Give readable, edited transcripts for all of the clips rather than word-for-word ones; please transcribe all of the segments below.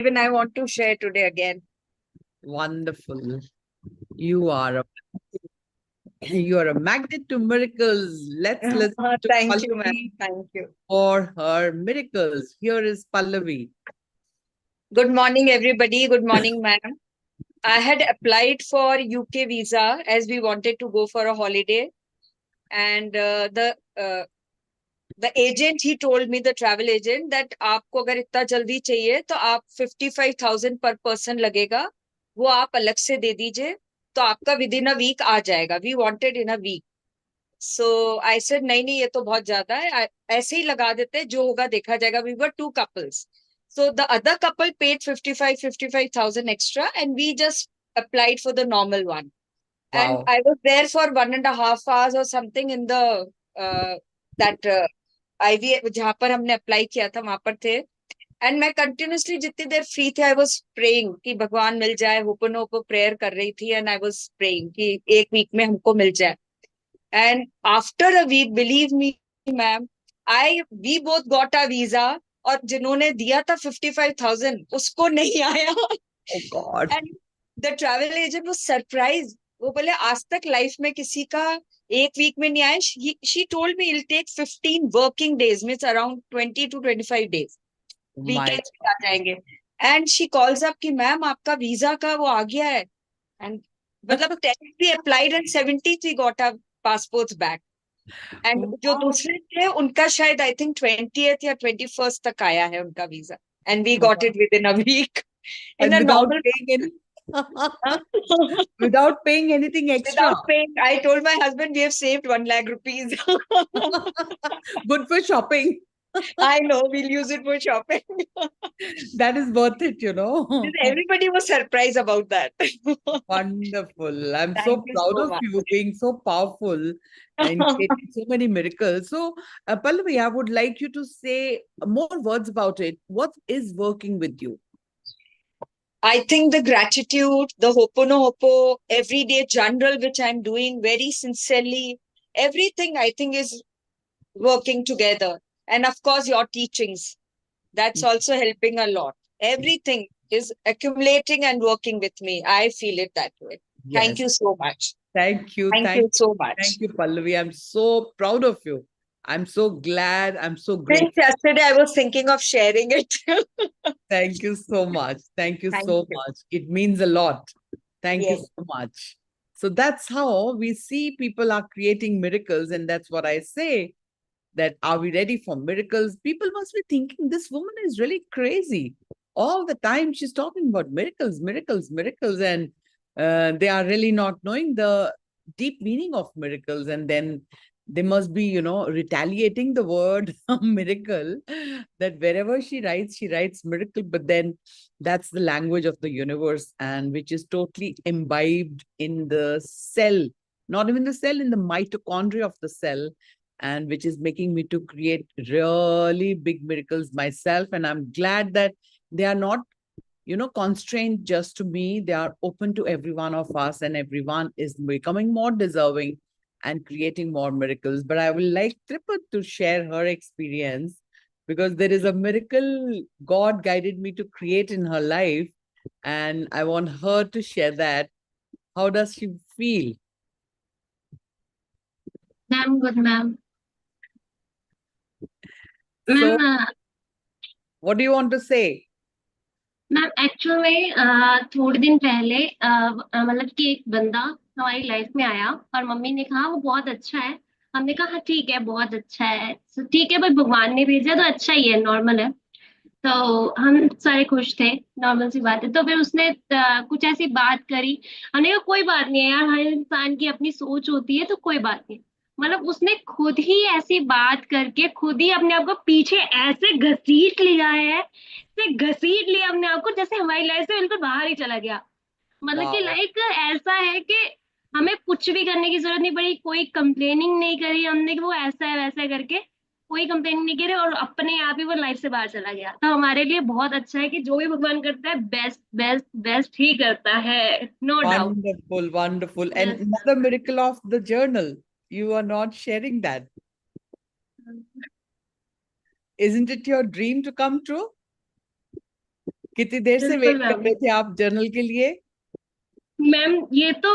Even I want to share today again. Wonderful. You are a you are a magnet to miracles. Let's listen to Thank you, ma'am. Pallavi Thank you. for her miracles. Here is Pallavi. Good morning, everybody. Good morning, ma'am. I had applied for UK visa as we wanted to go for a holiday, and the agent, he told me, the travel agent, that आपको अगर इतना जल्दी चाहिए तो आप 55,000 पर person लगेगा, वो आप अलग से दे दीजिए, तो आपका विद इन अ वीक आ जाएगा. We wanted in a week. So I said नहीं नहीं, ये तो बहुत ज्यादा है, ऐसे ही लगा देते हैं, जो होगा देखा जाएगा. We were two couples. So the other couple paid 55,000 extra, and we just applied for the normal one. And Wow. I was there for 1.5 hours or something in the that IVF जहाँ पर हमने apply किया था वहां पर थे. And मैं continuously जितनी देर फ्री थे आई वाज प्रेइंग कि भगवान मिल जाए. होपनोपो प्रेयर कर रही थी, एंड आई वाज प्रेइंग कि एक वीक में हमको मिल जाए. And after a week, believe me, ma'am, we both got our visa. और जिन्होंने दिया था 55,000 उसको नहीं आया. Oh God. And the travel agent was surprised. वो बोले आज तक लाइफ में किसी का एक वीक में नहीं आया. She told me it'll take 15 working days, means around 20 to 25 days. My weekends पे आ जाएंगे. एंड शी कॉल्स अप कि मैम आपका वीजा का वो आ गया है. एंड मतलब 10 we applied and 70 we got our passports back. And जो wow. दूसरे थे उनका शायद आई थिंक 20th या 21st तक आया है उनका visa. And we got it within a week in And a without normal. paying any without paying anything extra. Without paying. I told my husband we have saved 1 lakh rupees. Good for shopping. I know, we'll use it for shopping. That is worth it, you know. Everybody was surprised about that. Wonderful. I'm Thank so you proud so of much. you being so powerful and creating so many miracles. So, Pallavi, I would like you to say more words about it. What is working with you? I think the gratitude, the hoponopono, everyday journal, which I'm doing very sincerely, everything I think is working together. And of course, your teachings, that's also helping a lot. Everything is accumulating and working with me. I feel it that way. Thank Yes. you so much. Thank you. Thank you so much. Thank you, Pallavi. I'm so proud of you. I'm so glad. I'm so Since grateful. yesterday, I was thinking of sharing it. Thank you so much. Thank you Thank so you. much. It means a lot. Thank you Yes. so much. So that's how we see people are creating miracles. And that's what I say, that are we ready for miracles? People must be thinking this woman is really crazy. All the time she's talking about miracles, miracles, miracles. And they are really not knowing the deep meaning of miracles. And then they must be, retaliating the word miracle, that wherever she writes miracle, but then that's the language of the universe, and which is totally imbibed in the cell, not even the cell, in the mitochondria of the cell, and which is making me to create really big miracles myself. And I'm glad that they are not, constrained just to me. They are open to every one of us, and everyone is becoming more deserving and creating more miracles. But I will like Tripa to share her experience, because there is a miracle God guided me to create in her life, and I want her to share that. How does she feel? Ma'am, good ma'am. So, ma'am what do you want to say? Ma'am actual में थोड़े दिन पहले मतलब कि एक बंदा हमारी life में आया और मम्मी ने कहा वो बहुत अच्छा है. हमने कहा हाँ ठीक है बहुत अच्छा है. So, ठीक है भाई भगवान ने भेजा तो अच्छा ही है, नॉर्मल है. तो हम सारे खुश थे, नॉर्मल सी बात है. तो फिर उसने कुछ ऐसी बात करी. हमने कहा कोई बात नहीं है यार, हर इंसान की अपनी सोच होती है तो कोई बात नहीं. मतलब उसने खुद ही ऐसी बात करके खुद ही अपने आप को पीछे ऐसे घसीट लिया है, ऐसे घसीट लिया अपने आप को जैसे हमारी लाइफ से बिल्कुल बाहर ही चला गया. मतलब कि Wow. लाइक ऐसा है कि हमें कुछ भी करने की जरूरत नहीं पड़ी, कोई कंप्लेनिंग नहीं करी हमने कि वो ऐसा है वैसा है करके, कोई कंप्लेनिंग नहीं करी और अपने आप ही वो लाइफ से बाहर चला गया. तो हमारे लिए बहुत अच्छा है कि जो भी भगवान करता है बेस्ट बेस्ट बेस्ट ही करता है, no doubt. Wonderful, wonderful. And yes another miracle of the journal, you are not sharing that. Isn't it your dream to come true? कितनी देर से बिल्कुल वेट कर मैम। रहे थे आप जर्नल के लिए? मैम ये तो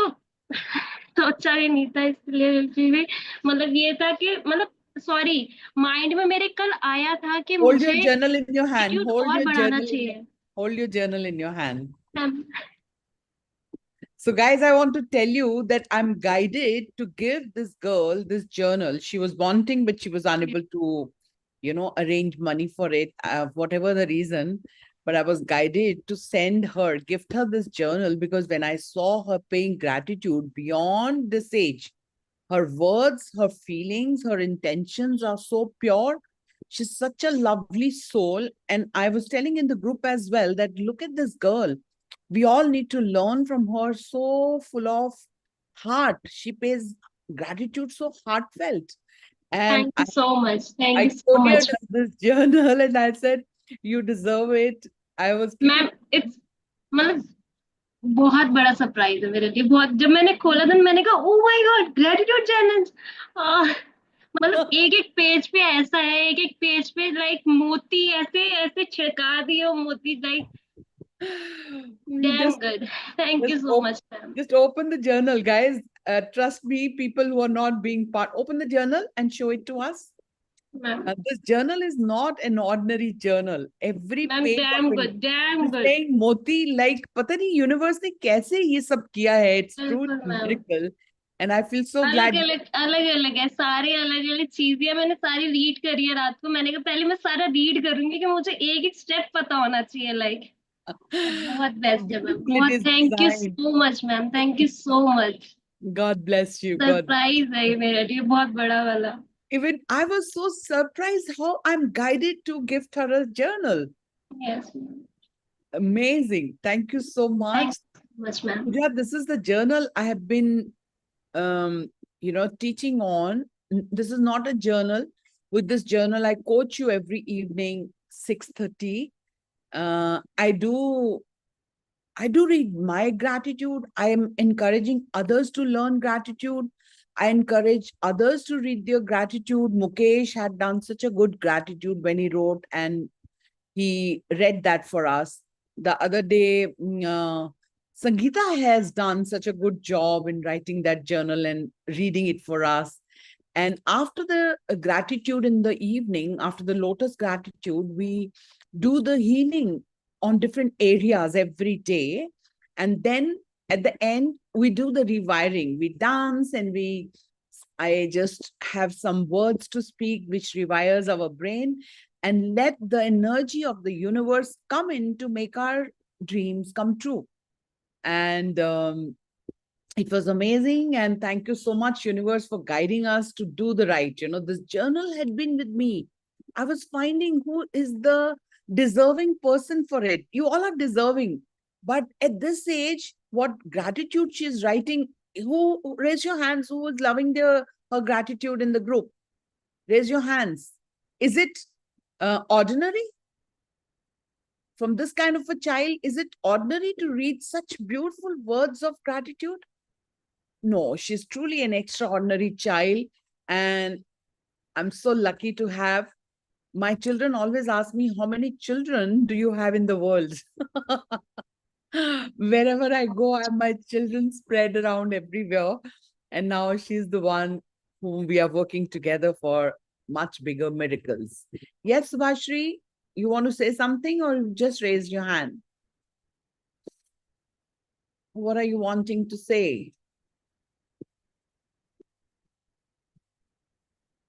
सोचा ही नहीं था, इसलिए बिल्कुल भी मतलब ये था कि मतलब सॉरी, माइंड में मेरे कल आया था कि Hold your मुझे journal in your hand. Attitude और बढ़ाना चाहिए। Hold your journal in your hand. Ma'am So, guys, I want to tell you that I'm guided to give this girl this journal. She was wanting, but she was unable to, arrange money for it, whatever the reason. But I was guided to gift her this journal, because when I saw her paying gratitude beyond this age, her words, her feelings, her intentions are so pure. She's such a lovely soul. And I was telling in the group as well that look at this girl. We all need to learn from her. So full of heart. She pays gratitude so heartfelt. And thank you so much, thank I you so couriered much. her this journal and I said, you deserve it. I was keeping. Ma'am it's मतलब बहुत बड़ा surprise है मेरे लिए। बहुत, जब मैंने खोला था मैंने कहा oh my God, gratitude challenge. मतलब एक एक पेज पे ऐसा है, एक एक पेज पे लाइक मोती ऐसे ऐसे छिड़का दिए हो, मोती like damn just good. Thank just you so op- much ma'am. just open the journal, guys. Trust me, people who are not being part, open the journal and show it to us. Ma'am This journal is not an ordinary journal. Every ma'am page dam of it good, dam is good. saying Moti, like, पता नहीं universe ने कैसे ये सब किया है. It's truly बिल्कुल a ma'am. miracle. And I feel so अलग glad. अलग अलग अलग है, सारे अलग अलग चीजें मैंने सारी रीड करी है रात को। मैंने कहा पहले मैं सारा रीड करूंगी कि मुझे एक एक स्टेप पता होना चाहिए लाइक। बहुत How बेस्ट है मैम, beautiful it बहुत is thank you designed. So much ma'am, thank you so much. God bless you. God. Surprise है ये मेरे लिए बहुत बड़ा वाला। Even I was so surprised how I'm guided to gift her a journal. Yes Amazing. Thank you so thank much. You much ma'am. Yeah, this is the journal I have been, teaching on. This is not a journal. With this journal, I coach you every evening, 6:30. I do read my gratitude. I am encouraging others to learn gratitude. I encourage others to read their gratitude. Mukesh had done such a good gratitude when he wrote, and he read that for us. The other day, Sangeeta has done such a good job in writing that journal and reading it for us. And after the gratitude in the evening, after the lotus gratitude, we do the healing on different areas every day. And then at the end, we do the rewiring. We dance and I just have some words to speak, which rewires our brain and let the energy of the universe come in to make our dreams come true. And it was amazing. And thank you so much, universe, for guiding us to do the right. This journal had been with me. I was finding who is the deserving person for it. You all are deserving. But at this age, what gratitude she's writing, raise your hands, who is loving her gratitude in the group? Raise your hands. Is it ordinary? From this kind of a child, is it ordinary to read such beautiful words of gratitude? No, she's truly an extraordinary child. And I'm so lucky to have. My children always ask me, how many children do you have in the world? Wherever I go, I have my children spread around everywhere. And now she's the one whom we are working together for much bigger miracles. Yes, Subhashri, you want to say something or just raise your hand? What are you wanting to say?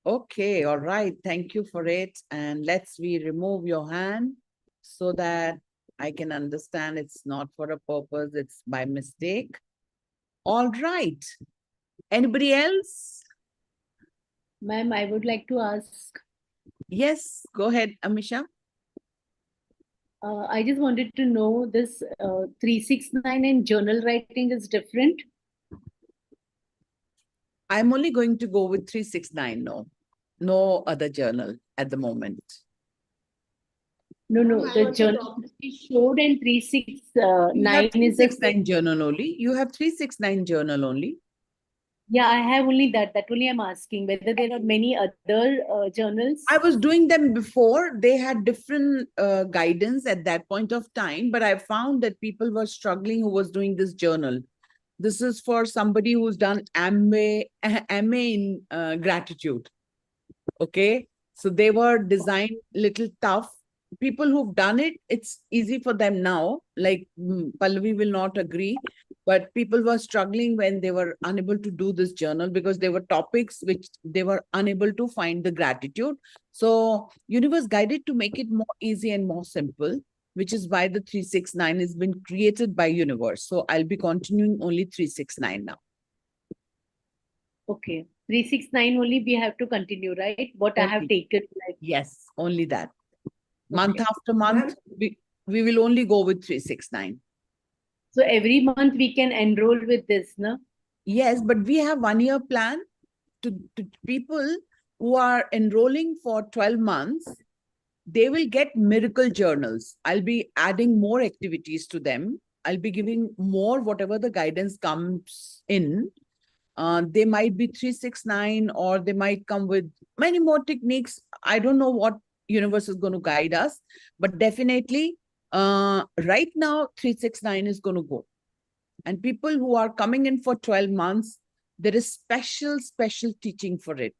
Okay, all right. Thank you for it. And let's remove your hand so that I can understand it's not for a purpose, it's by mistake. All right. Anybody else? Ma'am, I would like to ask. Yes, go ahead, Amisha. I just wanted to know this 369 and journal writing is different. I'm only going to go with 369. No other journal at the moment. No, the journal she showed and 369 You have is the 369 journal only. You have 369 journal only. Yeah, I have only that. That only I'm asking whether there are many other journals. I was doing them before. They had different guidance at that point of time, but I found that people were struggling who was doing this journal. This is for somebody who's done MA in gratitude. Okay. So they were designed little tough. People who've done it, it's easy for them now. Like Pallavi will not agree, but people were struggling when they were unable to do this journal because there were topics which they were unable to find the gratitude. So universe guided to make it more easy and more simple, which is why the 369 has been created by universe. So I'll be continuing only 369 now. Okay. 369 only we have to continue, right? What I have Only. taken. Like, Yes, only that. Month okay. after month, we will only go with 369. So every month we can enroll with this, no? Yes, but we have 1 year plan to people who are enrolling for 12 months. They will get miracle journals. I'll be adding more activities to them. I'll be giving more whatever the guidance comes in. They might be 369 or they might come with many more techniques. I don't know what universe is going to guide us, but definitely right now 369 is going to go. And people who are coming in for 12 months, there is special teaching for it.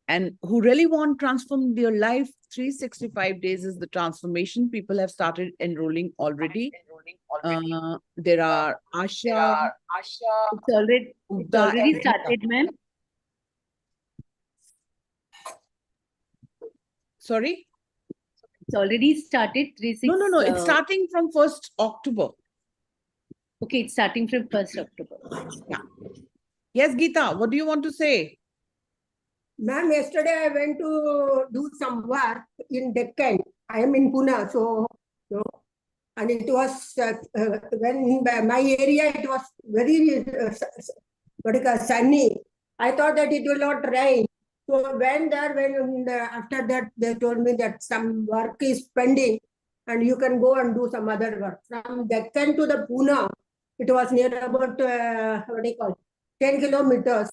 And who really want to transform their life, 365 days is the transformation. People have started enrolling already. There are Asha, It's already Uda, and Rita. started, ma'am. Sorry? It's already started. No. It's starting from 1st October. Okay, it's starting from 1st October. Yeah. Yes, Geeta, what do you want to say? Ma'am, yesterday I went to do some work in Deccan. I am in Pune, so and it was when my area it was very sunny. I thought that it will not rain. So when after that they told me that some work is pending and you can go and do some other work. From Deccan to the Pune, it was near about 10 kilometers.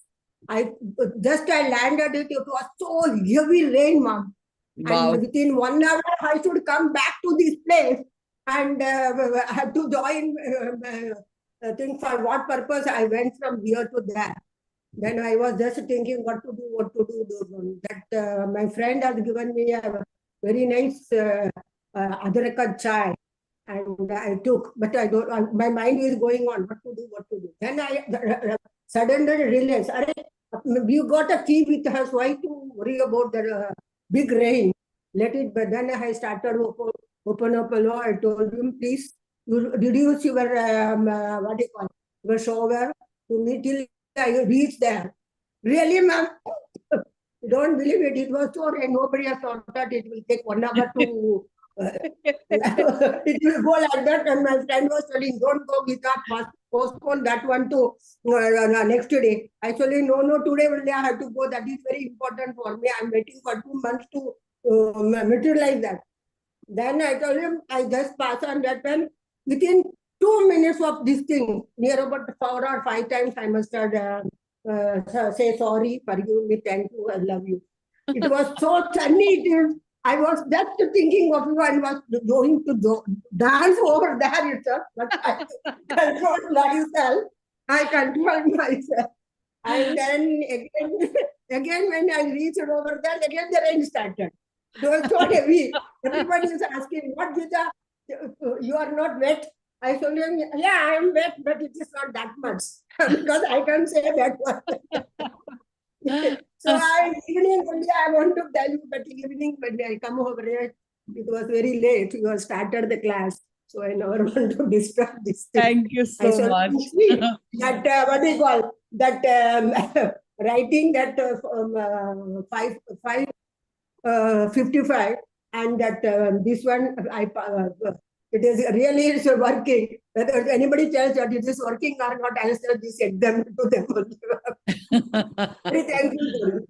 I landed it. It was so heavy rain, ma'am. Wow. And within 1 hour, I should come back to this place and I have to join. I think for what purpose I went from here to there. Then I was just thinking what to do. That my friend has given me a very nice adrak chai. And I took, but I don't. My mind is going on what to do. Then I suddenly realized, we got a key with us. Why to worry about the big rain? Let it. But then I started open up a law. I told him, please, you reduce your what do you call your shower to me till I reach there. Really, ma'am. Don't believe it. It was so rain. Nobody has thought that it will take 1 hour to. It will go like that, and my friend was telling, don't go with that, postpone that one to next day. Actually, no, today only I have to go. That is very important for me. I'm waiting for 2 months to materialize that. Then I told him, I just pass on that pen. Within 2 minutes of this thing, near about 4 or 5 times, I must have say sorry, forgive me, thank you, I love you. It was so sunny. I was just thinking of you and was going to dance over there itself, but I controlled myself. And then again when I reached over there, again the rain started. It was so heavy. Everybody is asking, what Gita, you are not wet? I told him, yeah, I am wet, but it is not that much. Because I can't say that one. So evening only I want to tell you, but evening when I come over here, it was very late. You have started the class. So I never want to disturb this thing. Thank you so much. That what do you call that writing that 55 and that this one it is really it's working. Whether anybody tells that it is working or not, answer this exam to them. Very thankful.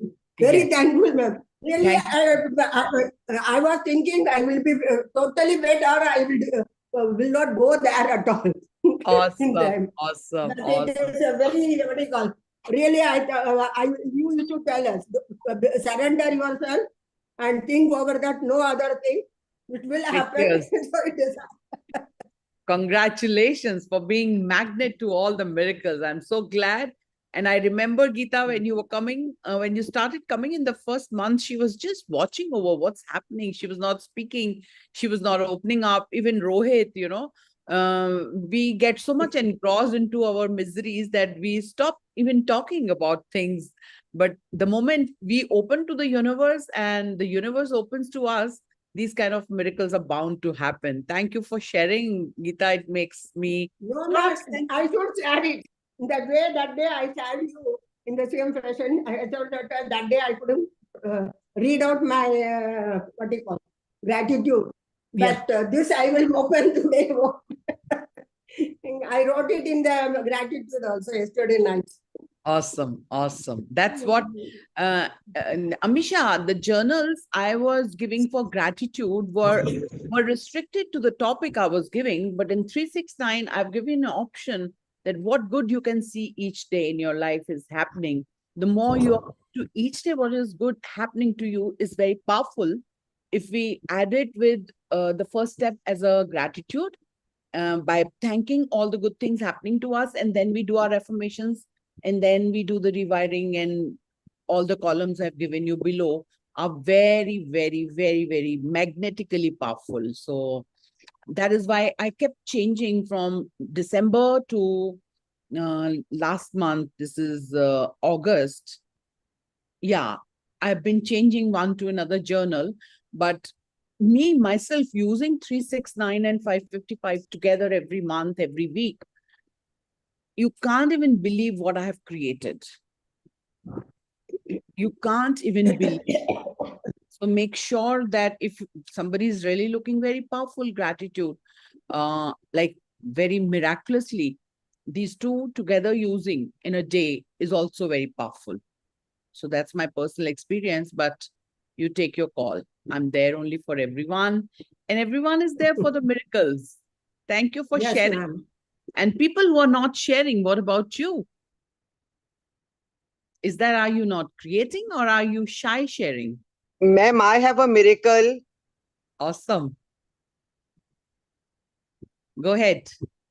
Very thankful, ma'am. Really, I was thinking I will be totally wet or I will not go there at all. Awesome. But it is a very, what do you call, Really, you used to tell us, surrender yourself and think over that, no other thing. It will happen. Yes. So it is. Congratulations for being magnet to all the miracles. I'm so glad. And I remember, Geeta, when you were coming, when you started coming in the first month, she was just watching over what's happening. She was not speaking. She was not opening up. Even Rohit, we get so much engrossed into our miseries that we stop even talking about things. But the moment we open to the universe and the universe opens to us, these kind of miracles are bound to happen. Thank you for sharing, Geeta. It makes me No, no, I should share it. In that way, that day I shared you in the same fashion. I thought that day I couldn't read out my, what do you call, gratitude. Yeah. But this I will open today. I wrote it in the gratitude also yesterday night. Awesome. Awesome. That's what, Amisha, the journals I was giving for gratitude were restricted to the topic I was giving. But in 369, I've given an option that what good you can see each day in your life is happening. The more you are to each day, what is good happening to you is very powerful. If we add it with the first step as a gratitude, by thanking all the good things happening to us, and then we do our affirmations, and then we do the rewiring, and all the columns I've given you below are very, very, very, very magnetically powerful. So that is why I kept changing from December to last month. This is August. Yeah, I've been changing one to another journal, but me myself using 369 and 555 together every month, every week, you can't even believe what I have created. You can't even believe. So make sure that if somebody is really looking very powerful gratitude, like very miraculously, these two together using in a day is also very powerful. So that's my personal experience, but you take your call. I'm there only for everyone, and everyone is there for the miracles. Thank you for Yes, sharing. ma'am. And people who are not sharing, what about you? Is that, are you not creating or are you shy sharing? Ma'am, I have a miracle. Awesome. Go ahead.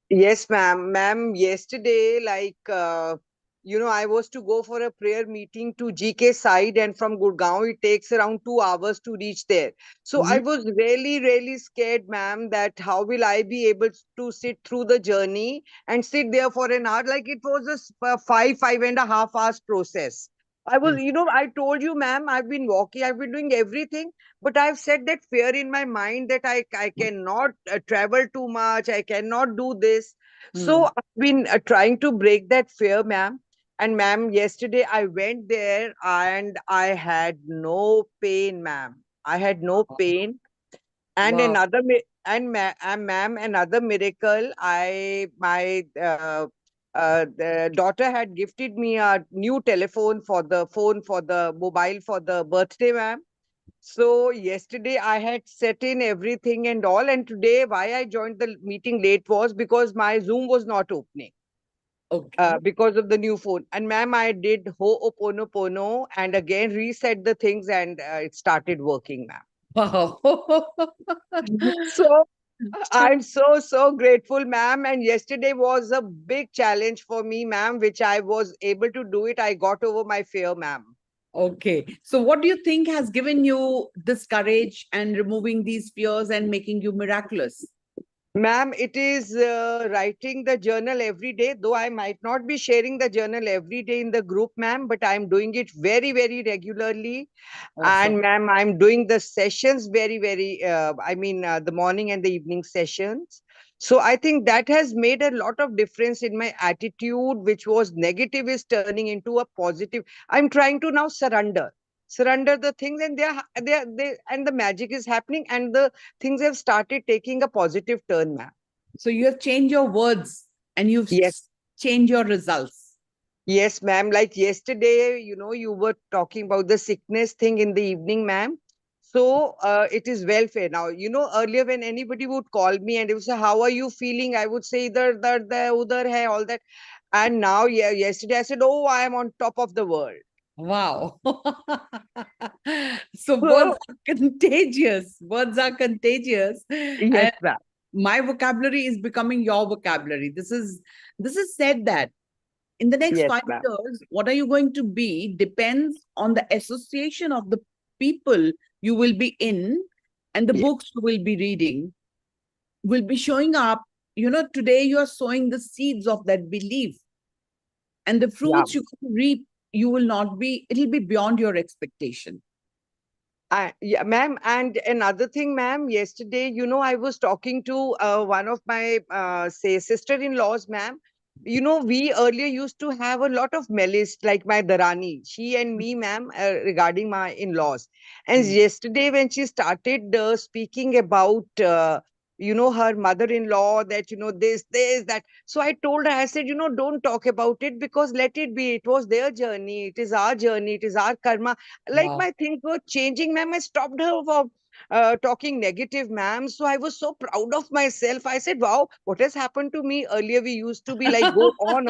Yes, ma'am. Ma'am, yesterday, I was to go for a prayer meeting to GK side, and from Gurgaon, it takes around 2 hours to reach there. So I was really, really scared, ma'am, that how will I be able to sit through the journey and sit there for an hour? Like it was a 5.5 hours process. I told you, ma'am, I've been walking, I've been doing everything, but I've set that fear in my mind that I cannot travel too much, I cannot do this. So I've been trying to break that fear, ma'am. And ma'am, yesterday I went there and I had no pain, ma'am. I had no pain. And Wow. ma'am, another miracle. The daughter had gifted me a new telephone for the mobile for the birthday, ma'am. So yesterday I had set in everything and all, and today why I joined the meeting late was because my Zoom was not opening Okay. because of the new phone. And ma'am, I did Ho'oponopono and again reset the things, and it started working, ma'am. Wow. So I'm so grateful, ma'am. And yesterday was a big challenge for me, ma'am, which I was able to do it. I got over my fear, ma'am. Okay. So what do you think has given you this courage and removing these fears and making you miraculous? Ma'am, it is writing the journal every day, though I might not be sharing the journal every day in the group, ma'am, but I'm doing it very, very regularly. Awesome. And ma'am, I'm doing the sessions very, very, the morning and the evening sessions. So I think that has made a lot of difference in my attitude, which was negative is turning into a positive. I'm trying to now surrender the things, and and the magic is happening, and the things have started taking a positive turn, ma'am. So you have changed your words and you've Yes. changed your results. Yes, ma'am. Like yesterday, you were talking about the sickness thing in the evening, ma'am. So it is welfare now. Earlier when anybody would call me and they would say, "How are you feeling?" I would say, "Idhar dard hai, udhar hai," all that. And now, yeah, yesterday I said, oh, I am on top of the world. Wow. So words are contagious. Words are contagious. Yes, And ma'am. my vocabulary is becoming your vocabulary. This is said that in the next Yes, 5 ma'am. years, what are you going to be depends on the association of the people you will be in and the Yes. books you will be reading will be showing up. Today you are sowing the seeds of that belief, and the Yeah. fruits you reap, you will not be, it'll be beyond your expectation. Yeah, ma'am. And another thing, ma'am, yesterday, I was talking to one of my, say, sister-in-laws, ma'am. We earlier used to have a lot of malice, like my Dharani, she and me, ma'am, regarding my in-laws. And Mm. yesterday, when she started speaking about, her mother-in-law, that, this, that. So I told her, I said, don't talk about it, because let it be. It was their journey. It is our journey. It is our karma. Like, Wow. my things were changing, ma'am. I stopped her from talking negative, ma'am. So I was so proud of myself. I said, wow, what has happened to me? Earlier we used to be like, go on,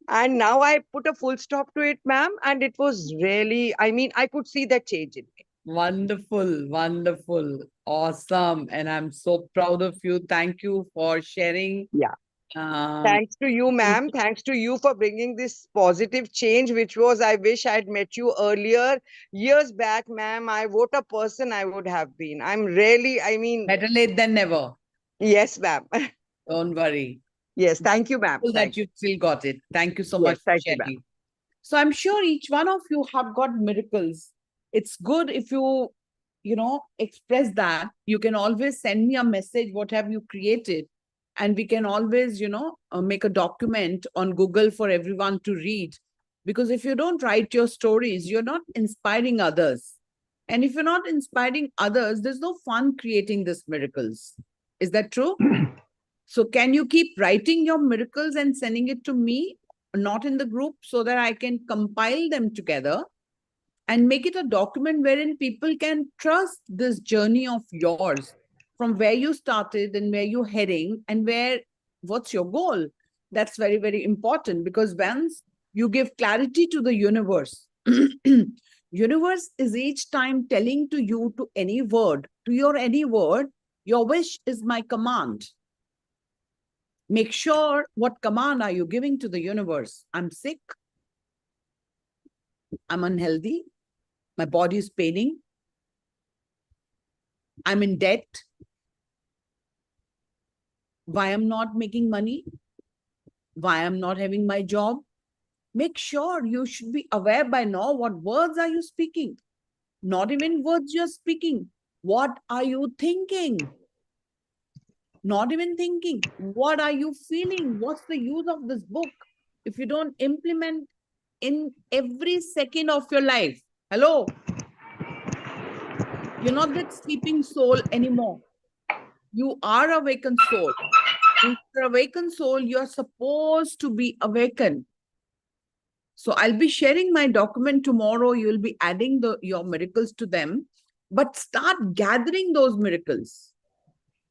and now I put a full stop to it, ma'am. And it was really, I mean, I could see that change in me. Wonderful, wonderful, awesome. And I'm so proud of you. Thank you for sharing. Yeah. Um, Thanks to you, ma'am. Thanks to you for bringing this positive change, which was, I wish I had met you earlier, years back, ma'am. What a person I would have been. I'm really, I mean, Better late than never. yes, ma'am. Don't worry. Yes, thank you, ma'am. That Thank you still got it. Thank you so you. Yes, much for thank you, ma'am. sharing. So I'm sure each one of you have got miracles. It's good if you express that. You can always send me a message, what have you created? And we can always, make a document on Google for everyone to read. Because if you don't write your stories, you're not inspiring others. And if you're not inspiring others, there's no fun creating these miracles. Is that true? So can you keep writing your miracles and sending it to me, not in the group, so that I can compile them together and make it a document wherein people can trust this journey of yours, from where you started and where you're heading and what's your goal? That's very, very important, because once you give clarity to the universe, universe is each time telling to you, to any word, your wish is my command. Make sure, what command are you giving to the universe? I'm sick. I'm unhealthy. My body is paining. I'm in debt. Why I'm not making money? Why I'm not having my job? Make sure, you should be aware by now, what words are you speaking? Not even words you're speaking. What are you thinking? Not even thinking. What are you feeling? What's the use of this book if you don't implement in every second of your life? Hello? You're not that sleeping soul anymore. You are awakened soul. If you're awakened soul, you're supposed to be awakened. So I'll be sharing my document tomorrow. You'll be adding your miracles to them, but start gathering those miracles.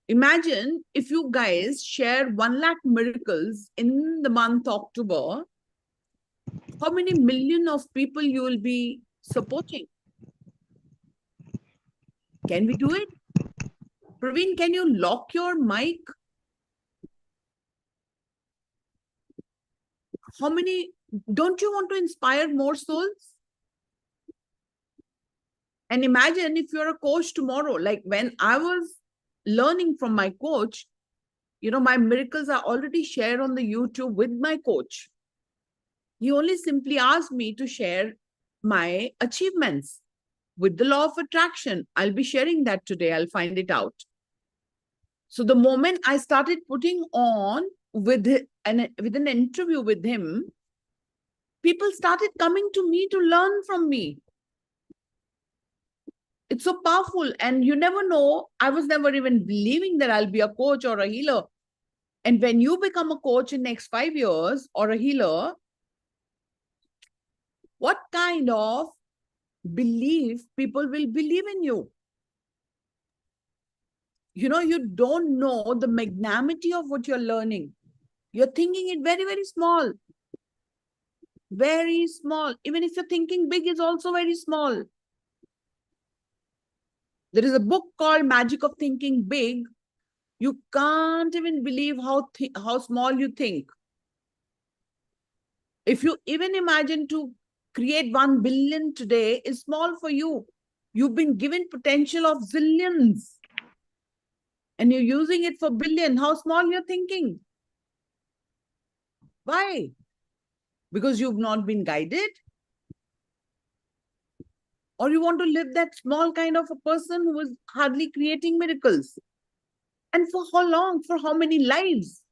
Imagine if you guys share 1 lakh miracles in the month October, how many million of people you will be supporting? Can we do it? Praveen, can you lock your mic? How many, don't you want to inspire more souls? And imagine if you're a coach tomorrow, like when I was learning from my coach, my miracles are already shared on the YouTube with my coach. He only simply asked me to share my achievements with the law of attraction. I'll be sharing that today. I'll find it out. So the moment I started putting on with an interview with him, people started coming to me to learn from me. It's so powerful. And you never know. I was never even believing that I'll be a coach or a healer. And when you become a coach in next 5 years or a healer, what kind of belief people will believe in you? You don't know the magnanimity of what you're learning. You're thinking it very, very small. Very small. Even if you're thinking big, is also very small. There is a book called Magic of Thinking Big. You can't even believe how small you think. If you even imagine to create 1 billion today is small for you. You've been given potential of zillions. And you're using it for billion. How small you're thinking? Why? Because you've not been guided? Or you want to live that small kind of a person who is hardly creating miracles? And for how long? For how many lives?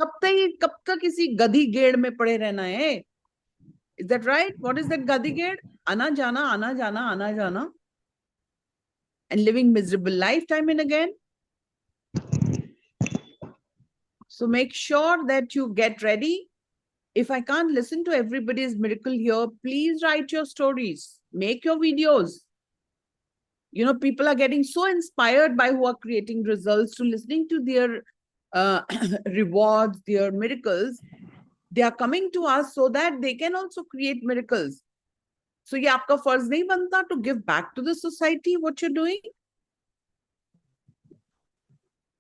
कब तक इसी गधी गेड़ में पड़े रहना है? Is that right? What is that gadi गेड़? आना जाना, आना जाना, आना जाना. And living miserable life time and again. So make sure that you get ready. If I can't listen to everybody's miracle here, please write your stories. Make your videos. You know, people are getting so inspired by who are creating results to listening to their rewards, their miracles. They are coming to us so that they can also create miracles. So ये आपका फर्ज नहीं बनता to give back to the society what you're doing?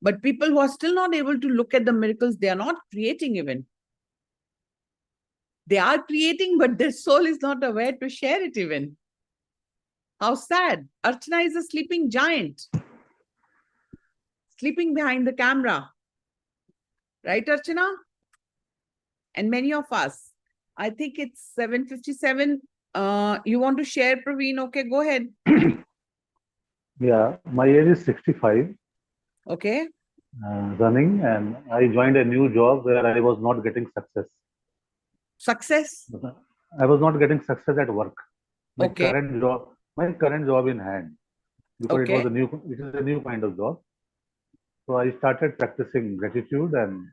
But people who are still not able to look at the miracles, they are not creating even. They are creating, but their soul is not aware to share it even. How sad. Archana is a sleeping giant. Sleeping behind the camera. Right, Archana? And many of us. I think it's 7:57. You want to share, Praveen? Okay, go ahead. Yeah, my age is 65, Okay. running, and I joined a new job where I was not getting success. Success? I was not getting success at work. My Okay. current job in hand, because Okay. it is a new kind of job. So I started practicing gratitude, and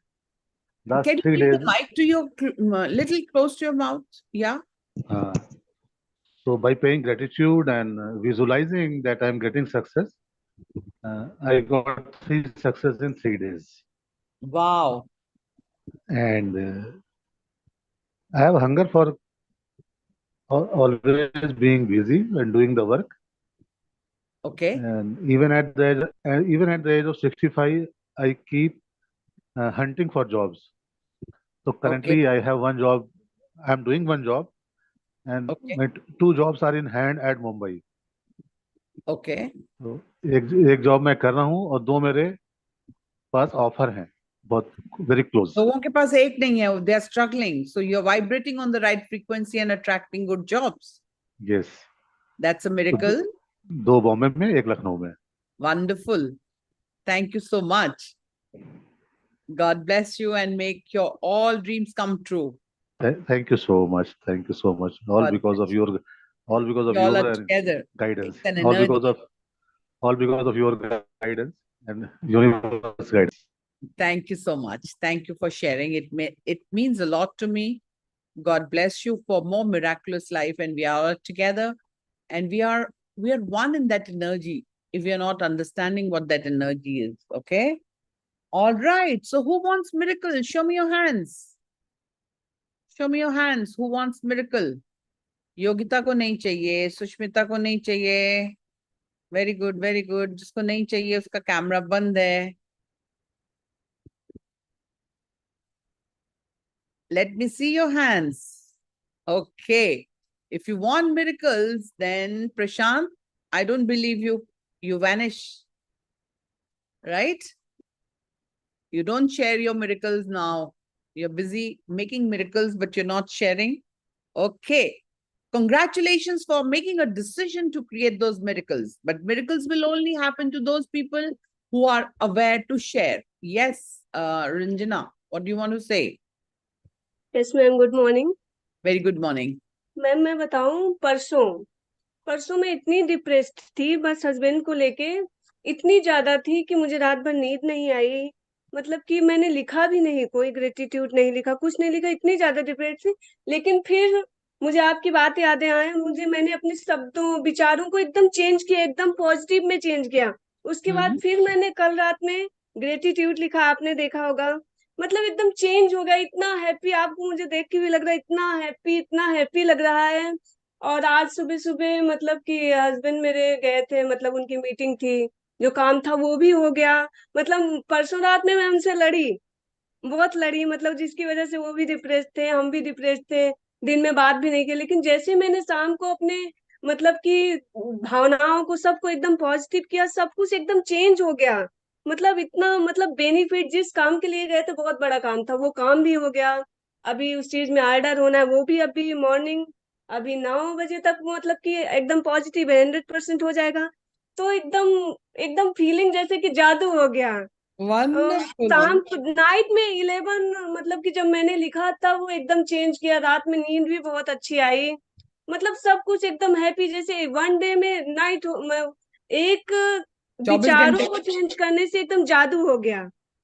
last Can you 3 keep days. the mic to your little close to your mouth? Yeah. So by paying gratitude and visualizing that I'm getting success, I got 3 success in 3 days. Wow. And I have hunger for always being busy and doing the work. Okay. And even at the age of 65, I keep hunting for jobs. So currently, I have one job. I'm doing one job, and Okay. my 2 jobs are in hand at Mumbai. Okay. तो एक job मैं कर रहा हूँ और 2 मेरे पास offer हैं, बहुत very close. लोगों के पास एक नहीं है, they are struggling. So you're vibrating on the right frequency and attracting good jobs. Yes. That's a miracle. 2 Bombay में, 1 लखनऊ में. Wonderful. Thank you so much. God bless you and make your all dreams come true. Thank you so much. Thank you so much. All God because of your You all are together. guidance. It's an All energy. because of your guidance and universe guidance. Thank you so much. Thank you for sharing. It means a lot to me. God bless you for more miraculous life, and we are all together, and we are one in that energy. If you're not understanding what that energy is, okay? All right. So who wants miracle? Show me your hands. Show me your hands. Who wants miracle? Yogita को नहीं चाहिए, सुष्मिता को नहीं चाहिए. Very good, very good. जिसको नहीं चाहिए उसका कैमरा बंद है. Let me see your hands. Okay. If you want miracles, then Prashant, I don't believe you. You vanish. Right? You don't share your miracles now. You're busy making miracles, but you're not sharing. Okay. Congratulations for making a decision to create those miracles. But miracles will only happen to those people who are aware to share. Yes, Ranjana, what do you want to say? Yes ma'am, good morning. Very good morning. Ma'am मैं बताऊं, परसों मैं इतनी depressed थी, बस husband को लेके इतनी ज्यादा थी कि मुझे रात भर नींद नहीं आई. मतलब कि मैंने लिखा भी नहीं, कोई ग्रेटिट्यूड नहीं लिखा, कुछ नहीं लिखा, इतनी ज्यादा डिप्रेस्ड थी. लेकिन फिर मुझे आपकी बातें यादें आए, मैंने अपने शब्दों विचारों को एकदम चेंज किया, एकदम पॉजिटिव में चेंज किया. उसके बाद फिर मैंने कल रात में ग्रेटिट्यूड लिखा, आपने देखा होगा। मतलब एकदम चेंज हो गया, इतना हैप्पी, आपको मुझे देख के भी लग रहा है इतना हैप्पी लग रहा है। और आज सुबह सुबह मतलब कि हस्बैंड मेरे गए थे, मतलब उनकी मीटिंग थी, जो काम था वो भी हो गया। मतलब परसों रात में मैं उनसे लड़ी, बहुत लड़ी, मतलब जिसकी वजह से वो भी डिप्रेस थे, हम भी डिप्रेस थे, दिन में बात भी नहीं की। लेकिन जैसे मैंने शाम को अपने मतलब कि भावनाओं को सबको एकदम पॉजिटिव किया, सब कुछ एकदम चेंज हो गया। मतलब इतना मतलब बेनिफिट, जिस काम के लिए गए थे बहुत बड़ा काम था, वो काम भी हो गया। अभी उस चीज में ऑर्डर होना है, वो भी अभी मॉर्निंग अभी 9 बजे तक मतलब कि एकदम पॉजिटिव है, 100% हो जाएगा। तो एकदम एकदम फीलिंग जैसे कि जादू हो गया। Wonderful. शाम नाइट में 11 मतलब कि जब मैंने लिखा तब वो एकदम चेंज किया, रात में नींद भी बहुत अच्छी आई। मतलब सब कुछ एकदम हैप्पी, जैसे वन डे में एक 24 विचारों घंटे को चेंज करने से एकदम जादू हो गया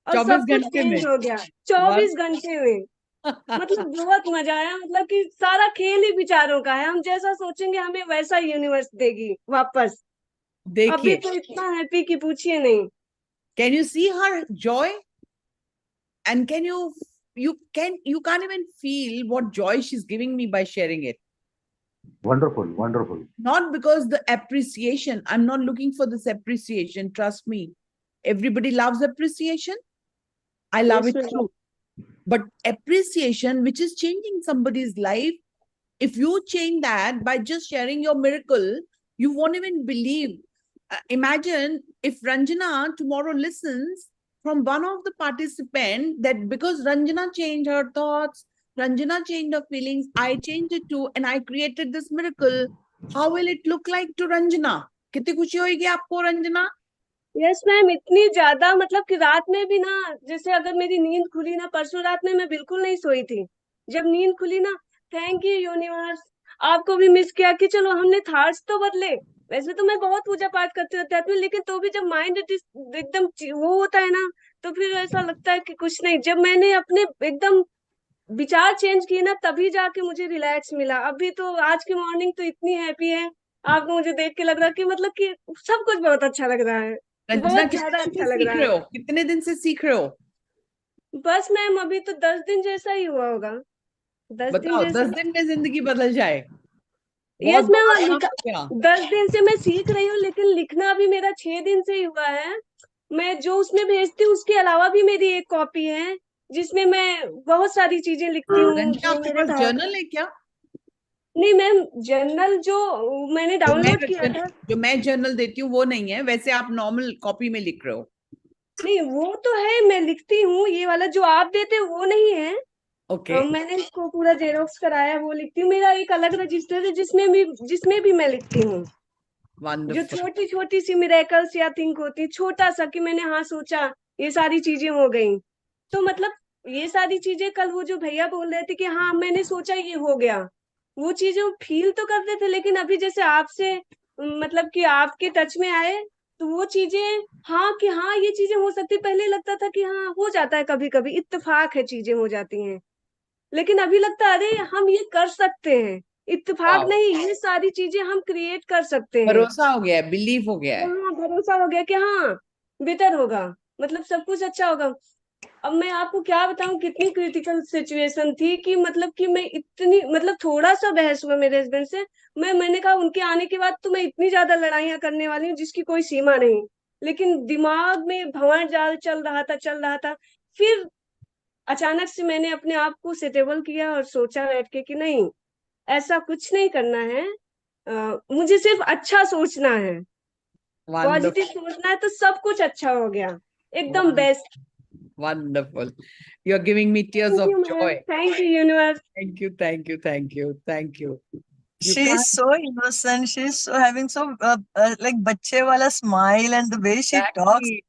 और 24 सब कुछ घंटे में चेंज हो गया वन 24 घंटे में। मतलब बहुत मजा आया, मतलब कि सारा खेल ही विचारों का है, हम जैसा सोचेंगे हमें वैसा यूनिवर्स देगी वापस। अभी देखिए, तो इतना हैप्पी कि पूछिए नहीं। can you see her joy? And you can't even feel what joy she's giving me by sharing it. Wonderful, wonderful. Not because the appreciation, I'm not looking for this appreciation, trust me. Everybody loves appreciation. I love Yes, it ma'am. too. But appreciation, which is changing somebody's life, if you change that by just sharing your miracle, you won't even believe. Imagine if Ranjana tomorrow listens from one of the participants that because Ranjana changed her thoughts, Ranjana changed her feelings, I changed it too, and I created this miracle. How will it look like to Ranjana? कितनी खुशी होगी आपको Ranjana? Yes ma'am, इतनी ज्यादा मतलब कि रात में भी ना, जैसे अगर मेरी नींद खुली ना, परसों रात में मैं बिल्कुल नहीं सोई थी, जब नींद खुली ना, थैंक यू यूनिवर्स, आपको भी मिस किया कि चलो हमने थॉट्स तो बदले। वैसे तो मैं बहुत पूजा पाठ करते रहते आदमी, लेकिन तो भी जब माइंड एकदम वो होता है ना, तो फिर ऐसा लगता है कि कुछ नहीं। जब मैंने अपने एकदम विचार चेंज किए ना, तभी जाके मुझे रिलैक्स मिला। अभी तो आज की मॉर्निंग तो इतनी हैप्पी है, आपको मुझे देख के लग रहा है कि मतलब कि सब कुछ बहुत अच्छा लग रहा है, रंजना बहुत ज्यादा कितने दिन अच्छा से लग सीख रहा रहे है। हो? कितने दिन से सीख रहे हो? बस मैम अभी तो 10 दिन जैसा ही हुआ होगा, 10 दिन बताओ, जैसा। 10 दिन में जिंदगी बदल जाए। बहुत यस बड़ा मैम, काम हो गया। 10 दिन से मैं सीख रही हूँ, लेकिन लिखना भी मेरा 6 दिन से ही हुआ है। मैं जो उसमें भेजती हूँ उसके अलावा भी मेरी एक कॉपी है, जिसमें मैं बहुत सारी चीजें लिखती हूँ रंजना, जो आपके मेरे पास था। जर्नल है क्या? नहीं मैम, जर्नल जो मैंने डाउनलोड किया था। जो मैं जर्नल देती हूँ वो नहीं है, वैसे आप नॉर्मल कॉपी में लिख रहे हो? नहीं वो तो है, मैं लिखती हूँ, ये वाला जो आप देते हो वो नहीं है। ओके, मैंने इसको पूरा जेरोक्स कराया, वो लिखती हूँ। मेरा एक अलग रजिस्टर है जिसमें भी मैं लिखती हूँ, जो वंडरफुल। छोटी छोटी सी मिरेकल्स या थिंक होती है, छोटा सा कि मैंने हाँ सोचा, ये सारी चीजें हो गई। तो मतलब ये सारी चीजें कल वो जो भैया बोल रहे थे कि हाँ मैंने सोचा ये हो गया, वो चीजें फील तो करते थे, लेकिन अभी जैसे आपसे मतलब कि आपके टच में आए, तो वो चीजें, हाँ कि हाँ ये चीजें हो सकती। पहले लगता था कि हाँ हो जाता है, कभी कभी इत्तेफाक है, चीजें हो जाती हैं। लेकिन अभी लगता है अरे हम ये कर सकते हैं, इत्तेफाक वाह, नहीं, ये सारी चीजें हम क्रिएट कर सकते हैं। भरोसा हो गया है, बिलीव हो गया है। हाँ भरोसा हो गया कि हाँ बेटर होगा, मतलब सब कुछ अच्छा होगा। अब मैं आपको क्या बताऊं, कितनी क्रिटिकल सिचुएशन थी कि मतलब कि मैं इतनी, मतलब थोड़ा सा बहस हुआ मेरे हस्बैंड से, मैंने कहा उनके आने के बाद तो मैं इतनी ज्यादा लड़ाइयां करने वाली हूँ जिसकी कोई सीमा नहीं। लेकिन दिमाग में भंवर जाल चल रहा था। फिर अचानक से मैंने अपने आप को सेटेबल किया और सोचा बैठ के कि नहीं, ऐसा कुछ नहीं करना है। मुझे सिर्फ अच्छा सोचना है, पॉजिटिव वंडरफुल, सोचना है, तो सब कुछ अच्छा हो गया, एकदम best. Wonderful. You are giving me tears thank of you ma'am, Joy. Thank you universe. Thank you, thank you, thank you, thank you. You She is can't so innocent. She's so having so like bache wala smile, and the way she talks. exactly.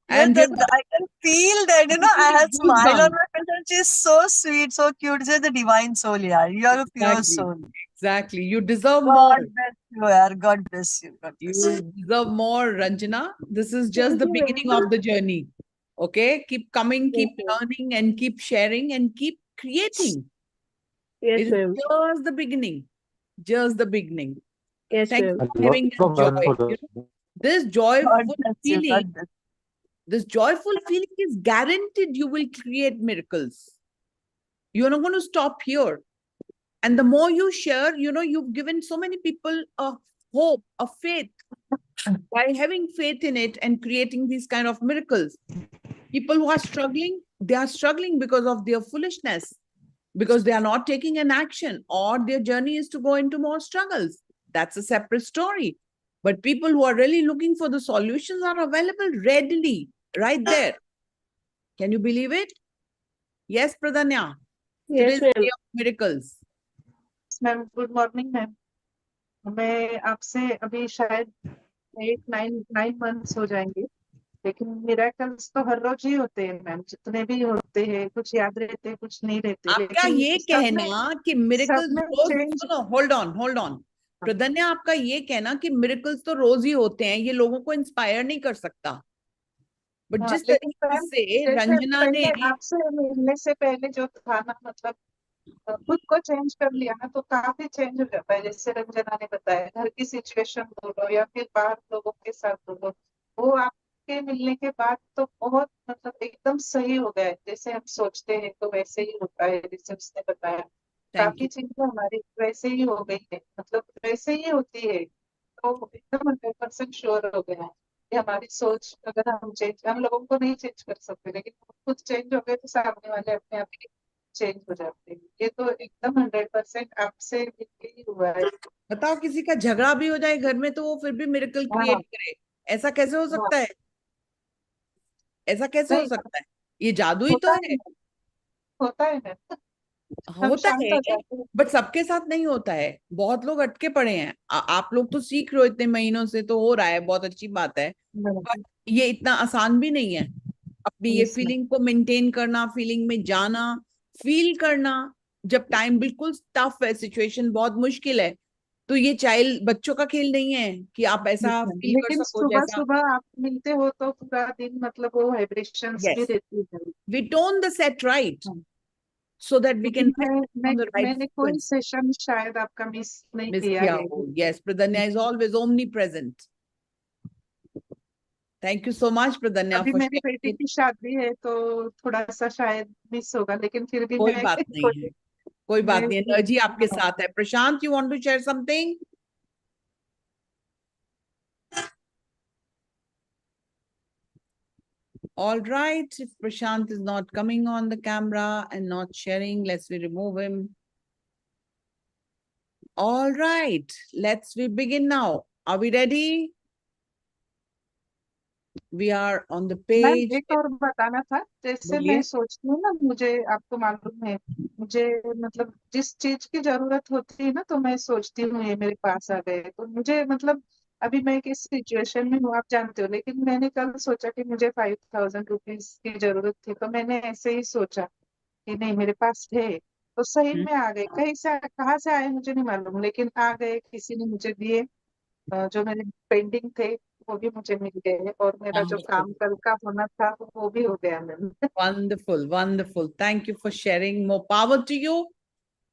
And you I can feel that. give I me had smile on goosebumps. my face, and she's so sweet, so cute. She's the divine soul, yeah. You are a pure Exactly, soul. exactly. You deserve more. God bless you, yeah. God bless you. God bless you. You deserve more, Ranjana. This is just thank the you beginning ma'am. of the journey. Okay, keep coming, keep yes learning, and keep sharing and keep creating. It is ma'am, just the beginning. Just the beginning. Yes Thank ma'am. you And for having lot this of joy. help for You know, this joyful God bless you. feeling God bless This joyful feeling is guaranteed you will create miracles. You're not going to stop here. And the more you share, you've given so many people a hope, a faith by having faith in it and creating these kind of miracles. People who are struggling, they are struggling because of their foolishness, because they are not taking an action, or their journey is to go into more struggles. That's a separate story. But people who are really looking for the solutions are available readily right there. Can you believe it? Yes, Pradanya. Yes, Today's ma'am. day of miracles. Ma'am good morning ma'am. मैं आपसे अभी शायद 9 months हो जाएंगे, लेकिन miracles तो हर रोज ही होते हैं मैम, जितने भी होते हैं कुछ याद रहते हैं कुछ नहीं रहते, आपका लेकिन ये कहना कि मिरेकल्स रोज, चेंज। सुनो, होल्ड ऑन प्रधन्या, आपका ये कहना कि मिरेकल्स तो रोज ही होते हैं, ये लोगों को इंस्पायर नहीं कर सकता। बट जिस लेकिन तरीके मैम से जैसे रंजना ने, पहले आपसे मिलने से पहले जो था ना, मतलब खुद को चेंज कर लिया ना तो काफी चेंज हो जाता है। जैसे रंजना ने बताया, घर की सिचुएशन बोलो या फिर बाहर लोगों के साथ बोलो, वो आपके मिलने के बाद तो बहुत मतलब एकदम सही हो गया है। जैसे हम सोचते हैं तो वैसे ही होता है, जैसे उसने बताया काफी चीजें हमारी वैसे ही हो गई है, मतलब वैसे ही होती है। तो एकदम 100% श्योर हो गया है कि हमारी सोच अगर हम लोगों को नहीं चेंज कर सकते, लेकिन खुद चेंज हो गए तो सामने वाले अपने आप ही चेंज हो जाते हैं। ये तो एकदम 100% आपसे मिलके ही हुआ है। बताओ, किसी का झगड़ा भी हो जाए घर में तो वो फिर भी मिरेकल क्रिएट करे, ऐसा कैसे हो सकता है? ऐसा कैसे हो सकता है? ये जादू ही तो है। होता है ना, हम होता शांत है, हो जाते हैं। बट सबके साथ नहीं होता है। बहुत लोग अटके पड़े हैं। आप लोग तो सीख रहे हो, इतने महीनों से तो हो रहा है, बहुत अच्छी बात है। बट ये इतना आसान भी नहीं है अपनी ये फीलिंग को मेंटेन करना, फीलिंग में जाना, फील करना। जब टाइम बिल्कुल टफ है, सिचुएशन बहुत मुश्किल है, तो ये चाइल्ड बच्चों का खेल नहीं है कि आप ऐसा फील कर लेकिन सको सुबह जैसा। सुबह आप मिलते हो तो पूरा दिन मतलब वो वाइब्रेशंस भी यस, रहती है। We tone the set right so that we can लेकिन on the right मैंने कोई frequency. सेशन शायद आपका मिस नहीं Miss किया किया है। हो। Yes, Pradanya is always omnipresent. Thank you so much, Pradanya, अभी for मेरी बेटी sharing it. की शादी है तो थोड़ा सा शायद मिस होगा, लेकिन फिर भी कोई मैं बात नहीं है, कोई बात नहीं, एनर्जी आपके हाँ। साथ है। प्रशांत, you want to share something? All right, if Prashant is not coming on the camera and not sharing, let's we remove him. All right, let's we begin now. Are we ready? We are on the ma'am page. एक और बताना था, जैसे मैं बोलिए। सोचती हूँ ना, मुझे आपको मालूम है, मुझे मतलब जिस चीज की जरूरत होती है ना तो मैं सोचती हूँ ये मेरे पास आ गए। तो मुझे मतलब अभी मैं किस सिचुएशन में हूँ आप जानते हो, लेकिन मैंने कल सोचा कि मुझे 5000 रुपीज की जरूरत थी, तो मैंने ऐसे ही सोचा कि नहीं मेरे पास है, तो सही में आ गए। कहीं से कहाँ से आए मुझे नहीं मालूम, लेकिन आ गए, किसी ने मुझे दिए। जो मेरे पेंडिंग थे वो भी मुझे मिल गए, और मेरा जो Wonderful. काम कल का होना था वो भी हो गया ma'am. Wonderful, wonderful. Thank you for sharing. More power to you.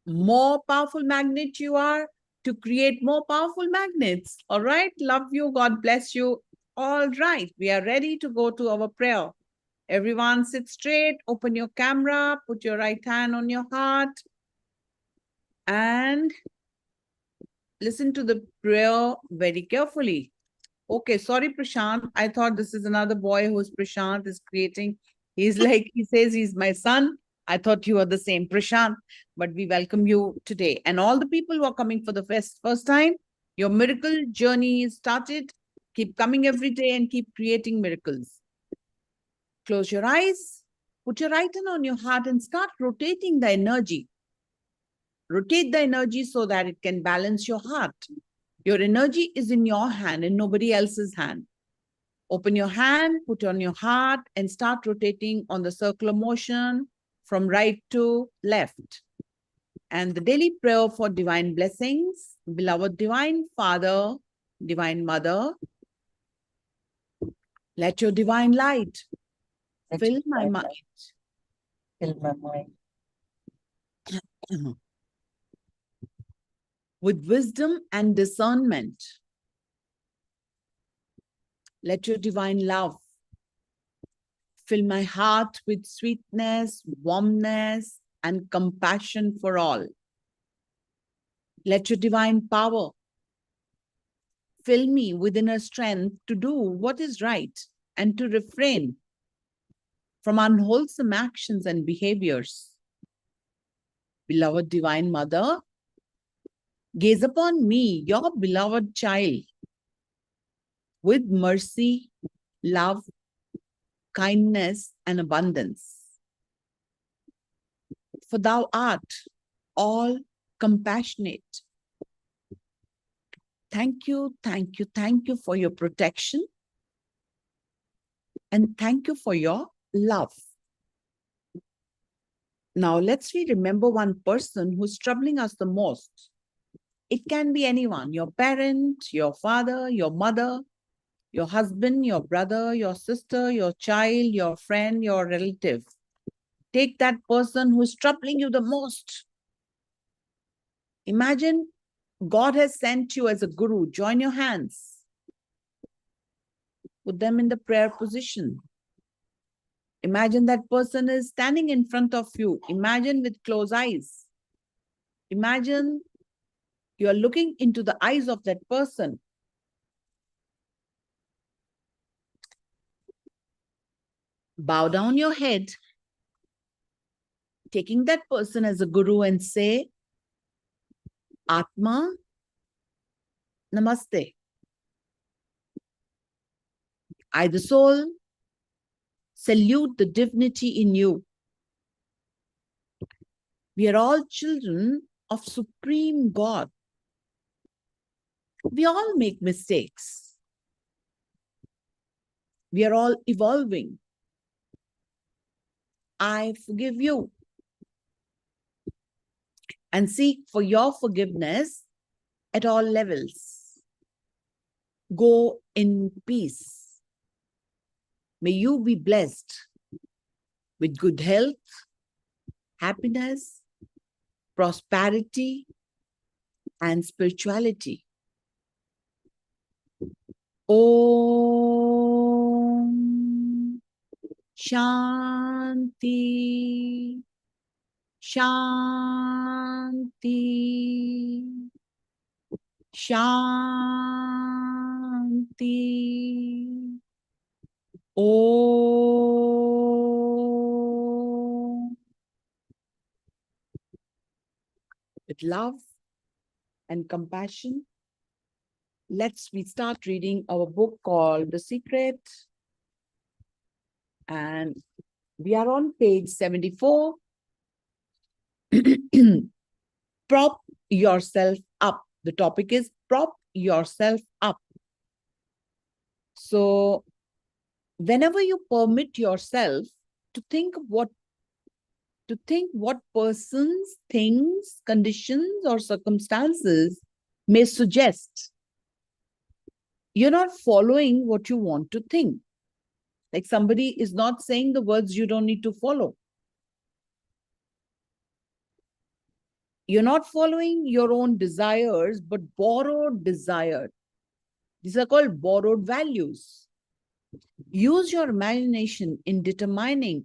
More powerful magnet you are to create more powerful magnets. All right. Love you. God bless you. All right. We are ready to go to our prayer. Everyone sit straight, open your camera, put your right hand on your heart, and listen to the prayer very carefully. Okay, sorry, Prashant. I thought this is another boy who's Prashant is creating. He's like, he says he's my son. I thought you are the same Prashant, but we welcome you today. And all the people who are coming for the first time, your miracle journey is started. Keep coming every day and keep creating miracles. Close your eyes, put your right hand on your heart and start rotating the energy. Rotate the energy so that it can balance your heart. Your energy is in your hand and nobody else's hand. Open your hand, put on your heart, and start rotating on the circular motion from right to left. And the daily prayer for divine blessings. Beloved Divine Father, Divine Mother, let your divine light fill my mind. Fill my mind with wisdom and discernment. Let your divine love Fill my heart with sweetness, warmness, and compassion for all. Let your divine power fill me with inner strength to do what is right and to refrain from unwholesome actions and behaviors. Beloved Divine Mother, gaze upon me, your beloved child, with mercy, love, kindness, and abundance. For thou art all compassionate. Thank you, thank you, thank you for your protection. And thank you for your love. Now, let's remember one person who's troubling us the most. It can be anyone, your parent, your father, your mother, your husband, your brother, your sister, your child, your friend, your relative. Take that person who's troubling you the most. Imagine God has sent you as a guru. Join your hands. Put them in the prayer position. Imagine that person is standing in front of you. Imagine with closed eyes. Imagine you are looking into the eyes of that person. Bow down your head, taking that person as a guru, and say, Atma, Namaste. I, the soul, salute the divinity in you. We are all children of Supreme God. We all make mistakes. We are all evolving. I forgive you and seek for your forgiveness at all levels. Go in peace. May you be blessed with good health, happiness, prosperity, and spirituality. Om Shanti, Shanti, Shanti. Om. With love and compassion, we start reading our book called The Secret. And we are on page 74. Prop yourself up. The topic is prop yourself up. So whenever you permit yourself to think what persons, things, conditions, or circumstances may suggest, you're not following what you want to think. Like somebody is not saying the words you don't need to follow. You're not following your own desires, but borrowed desire. These are called borrowed values. Use your imagination in determining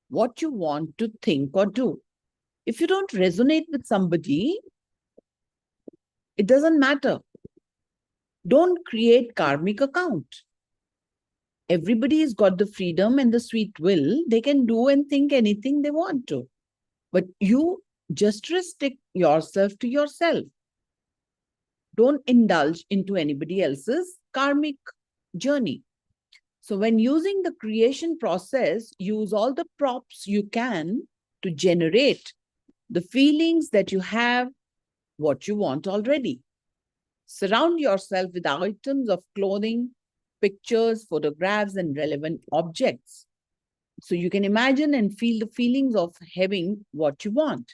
what you want to think or do. If you don't resonate with somebody, it doesn't matter. Don't create karmic account. Everybody has got the freedom and the sweet will. They can do and think anything they want to. But you just restrict yourself to yourself. Don't indulge into anybody else's karmic journey. So when using the creation process, use all the props you can to generate the feelings that you have, what you want already. Surround yourself with items of clothing, pictures, photographs, and relevant objects. So you can imagine and feel the feelings of having what you want.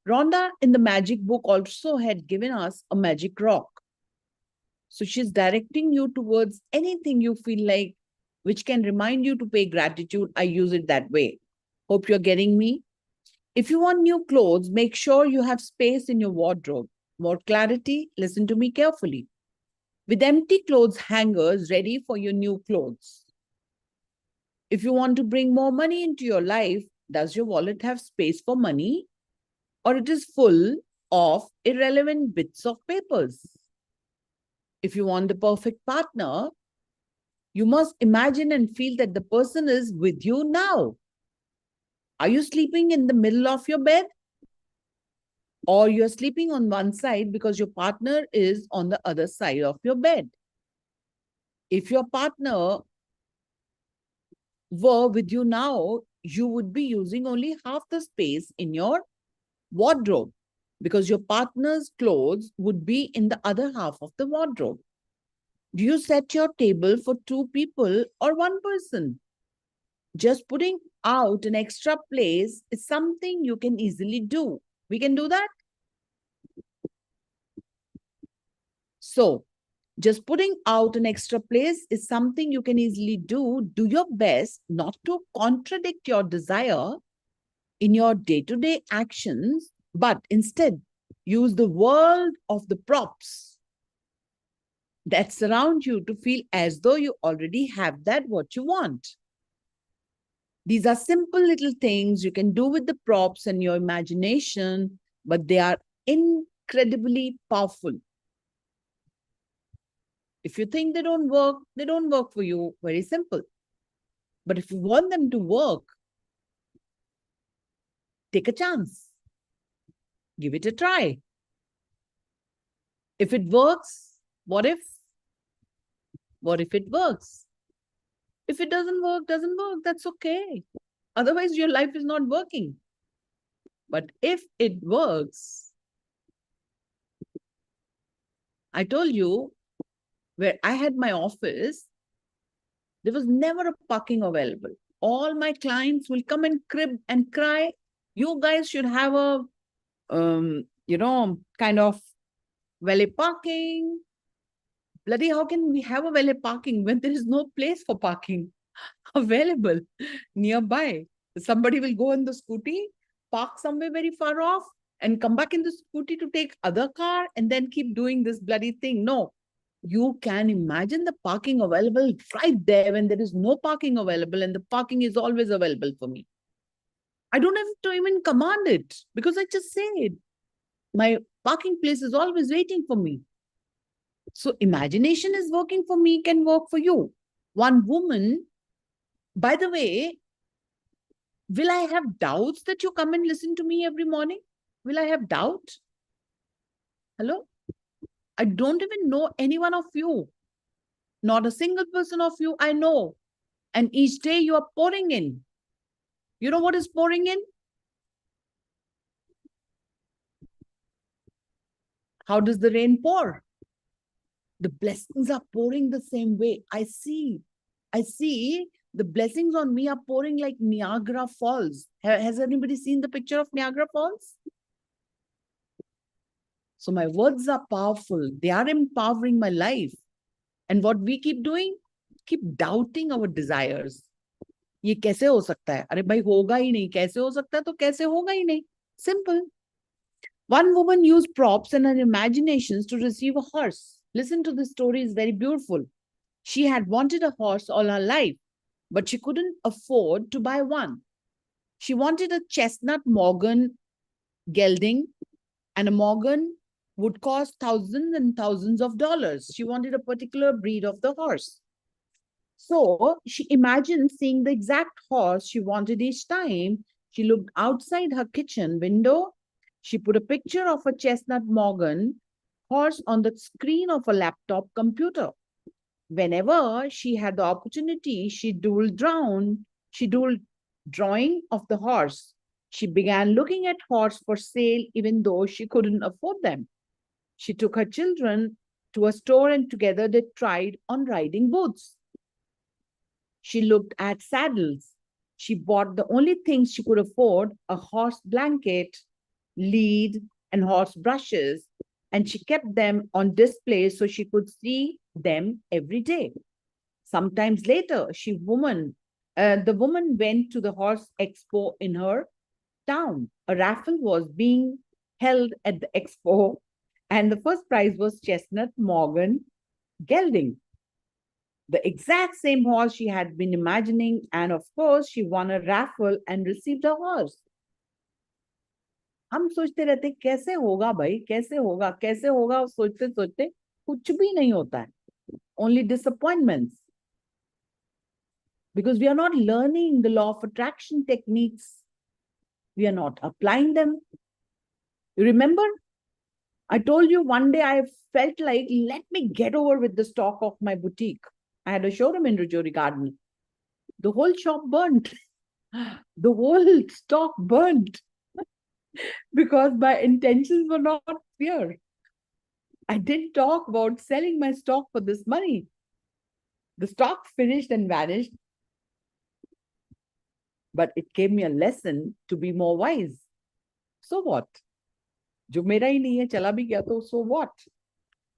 Rhonda in the magic book also had given us a magic rock. So she's directing you towards anything you feel like, which can remind you to pay gratitude. I use it that way. Hope you're getting me. If you want new clothes, make sure you have space in your wardrobe. More clarity, listen to me carefully. With empty clothes hangers ready for your new clothes. If you want to bring more money into your life, does your wallet have space for money, or it is full of irrelevant bits of papers? If you want the perfect partner, you must imagine and feel that the person is with you now. Are you sleeping in the middle of your bed? Or you're sleeping on one side because your partner is on the other side of your bed? If your partner were with you now, you would be using only half the space in your wardrobe because your partner's clothes would be in the other half of the wardrobe. Do you set your table for 2 people or 1 person? Just putting out an extra place is something you can easily do. We can do that. So, just putting out an extra place is something you can easily do. Do your best not to contradict your desire in your day-to-day actions, but instead use the world of the props that surround you to feel as though you already have that what you want. These are simple little things you can do with the props and your imagination, but they are incredibly powerful. If you think they don't work for you. Very simple. But if you want them to work, take a chance. Give it a try. If it works, what if? What if it works? If it doesn't work, that's okay. Otherwise, your life is not working. But if it works, I told you, where I had my office, there was never a parking available. All my clients will come and crib and cry. You guys should have a, kind of valet parking. Bloody, how can we have a valet parking when there is no place for parking available nearby? Somebody will go on the scooty, park somewhere very far off, and come back in the scooty to take other car and then keep doing this bloody thing. No, you can imagine the parking available right there when there is no parking available, and the parking is always available for me. I don't have to even command it because I just say it. My parking place is always waiting for me. So imagination is working for me, can work for you. One woman, by the way, will I have doubts that you come and listen to me every morning? Will I have doubt? Hello? I don't even know any one of you. Not a single person of you I know. And each day you are pouring in. You know what is pouring in? How does the rain pour? The blessings are pouring the same way. I see the blessings on me are pouring like Niagara Falls. Has anybody seen the picture of Niagara Falls? So my words are powerful. They are empowering my life. And what we keep doing? Keep doubting our desires. ये कैसे हो सकता है? अरे भाई होगा ही नहीं. कैसे हो सकता है तो कैसे होगा ही नहीं. Simple. One woman used props and her imaginations to receive a horse. Listen to this story, it's very beautiful. She had wanted a horse all her life, but she couldn't afford to buy one. She wanted a chestnut Morgan gelding, and a Morgan would cost thousands and thousands of dollars. She wanted a particular breed of the horse. So she imagined seeing the exact horse she wanted each time. She looked outside her kitchen window. She put a picture of a chestnut Morgan horse on the screen of a laptop computer. Whenever she had the opportunity, she doodled drawing of the horse. She began looking at horse for sale even though she couldn't afford them. She took her children to a store and together they tried on riding boots. She looked at saddles. She bought the only things she could afford, a horse blanket, lead, and horse brushes, and she kept them on display so she could see them every day. Sometimes later, the woman went to the horse expo in her town. A raffle was being held at the expo, and the first prize was chestnut Morgan gelding. The exact same horse she had been imagining, and of course, she won a raffle and received a horse. हम सोचते रहते कैसे होगा भाई, कैसे होगा, कैसे होगा, सोचते सोचते कुछ भी नहीं होता है. Only disappointments. Because we are not learning the law of attraction techniques. We are not applying them. You remember? I told you one day I felt like, let me get over with the stock of my boutique. I had a showroom in Rajouri Garden. The whole shop burnt. The whole stock burnt. Because my intentions were not clear. I didn't talk about selling my stock for this money. The stock finished and vanished. But it gave me a lesson to be more wise. So what? जो मेरा ही नहीं है चला भी गया तो so what?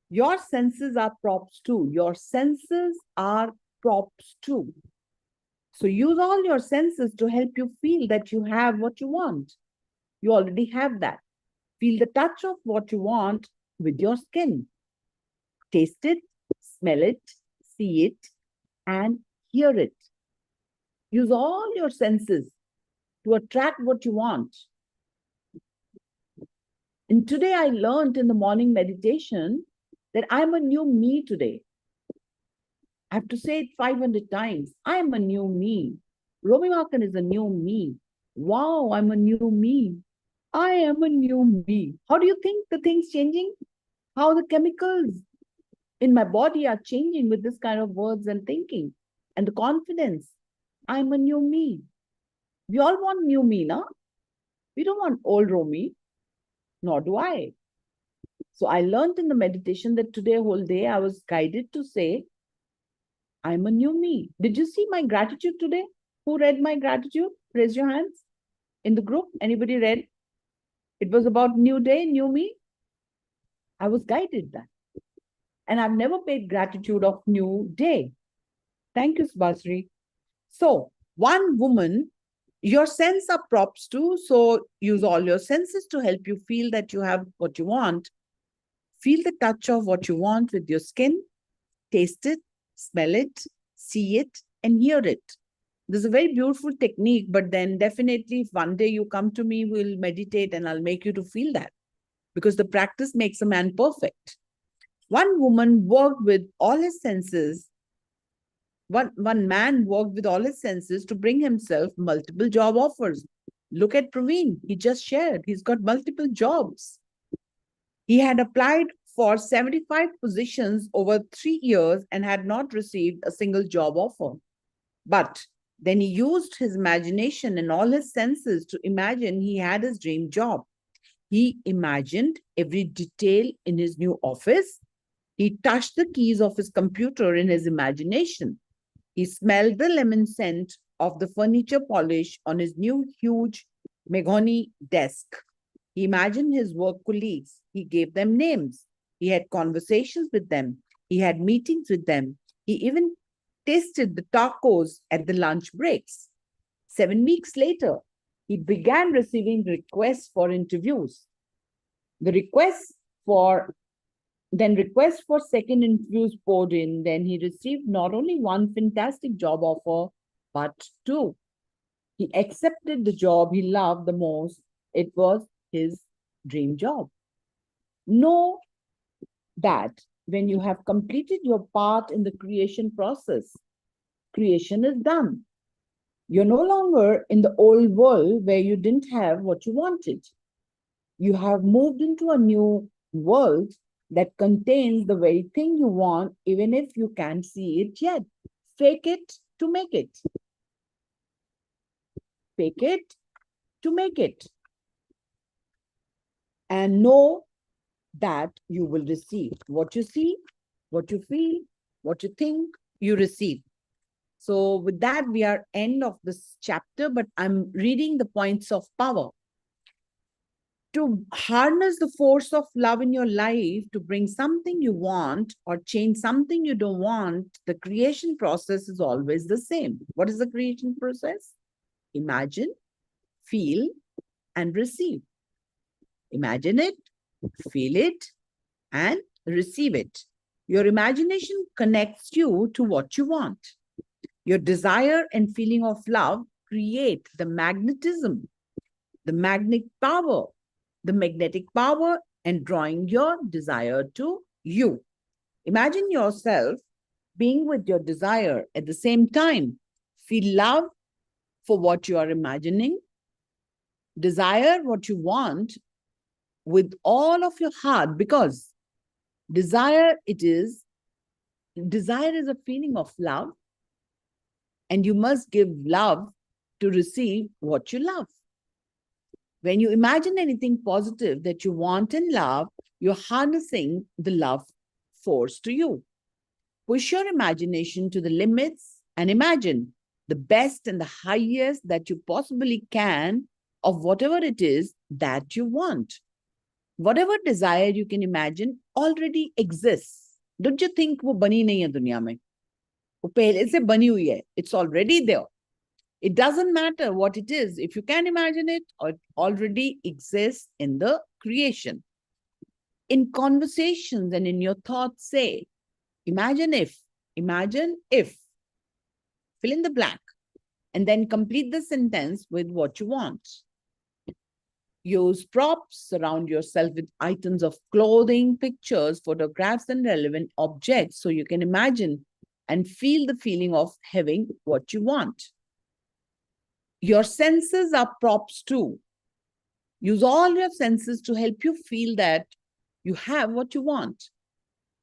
Your senses are props too. Your senses are props too. So use all your senses to help you feel that you have what you want. You already have that. Feel the touch of what you want with your skin. Taste it, smell it, see it, and hear it. Use all your senses to attract what you want. And today I learned in the morning meditation that I'm a new me today. I have to say it 500 times. I am a new me. Romi Maakan is a new me. Wow, I'm a new me. I am a new me. How do you think the things changing? How the chemicals in my body are changing with this kind of words and thinking and the confidence. I'm a new me. We all want new me, na? We don't want old Romi, nor do I. So I learned in the meditation that today, whole day, I was guided to say, I'm a new me. Did you see my gratitude today? Who read my gratitude? Raise your hands. In the group, anybody read? It was about new day, new me. I was guided that. And I've never paid gratitude of new day. Thank you, Subhasri. So, one woman, your sense are props too. So use all your senses to help you feel that you have what you want. Feel the touch of what you want with your skin. Taste it, smell it, see it, and hear it. This is a very beautiful technique, but then definitely if one day you come to me, we'll meditate and I'll make you to feel that. Because the practice makes a man perfect. One woman worked with all his senses. One man worked with all his senses to bring himself multiple job offers. Look at Praveen. He just shared. He's got multiple jobs. He had applied for 75 positions over 3 years and had not received a single job offer. But then he used his imagination and all his senses to imagine he had his dream job. He imagined every detail in his new office. He touched the keys of his computer in his imagination. He smelled the lemon scent of the furniture polish on his new huge mahogany desk. He imagined his work colleagues. He gave them names. He had conversations with them. He had meetings with them. He even tasted the tacos at the lunch breaks. 7 weeks later, he began receiving requests for interviews. Requests for second interviews poured in. Then he received not only one fantastic job offer, but 2. He accepted the job he loved the most. It was his dream job. Know that when you have completed your part in the creation process, creation is done. You're no longer in the old world where you didn't have what you wanted. You have moved into a new world that contains the very thing you want, even if you can't see it yet. Fake it to make it. Fake it to make it. And know that you will receive what you see, what you feel, what you think, you receive. So with that, we are end of this chapter, but I'm reading the points of power. To harness the force of love in your life, to bring something you want or change something you don't want, the creation process is always the same. What is the creation process? Imagine, feel, and receive. Imagine it, feel it, and receive it. Your imagination connects you to what you want. Your desire and feeling of love create the magnetism, the magnetic power, and drawing your desire to you. Imagine yourself being with your desire at the same time. Feel love for what you are imagining. Desire what you want with all of your heart, because desire is a feeling of love, and you must give love to receive what you love. When you imagine anything positive that you want in love, you're harnessing the love force to you. Push your imagination to the limits and imagine the best and the highest that you possibly can of whatever it is that you want. Whatever desire you can imagine already exists. Don't you think वो बनी नहीं है दुनिया में? वो पहले से बनी हुई है. It's already there. It doesn't matter what it is. If you can imagine it, or it already exists in the creation. In conversations and in your thoughts, say, imagine if, fill in the blank, and then complete the sentence with what you want. Use props, surround yourself with items of clothing, pictures, photographs, and relevant objects so you can imagine and feel the feeling of having what you want. Your senses are props too. Use all your senses to help you feel that you have what you want.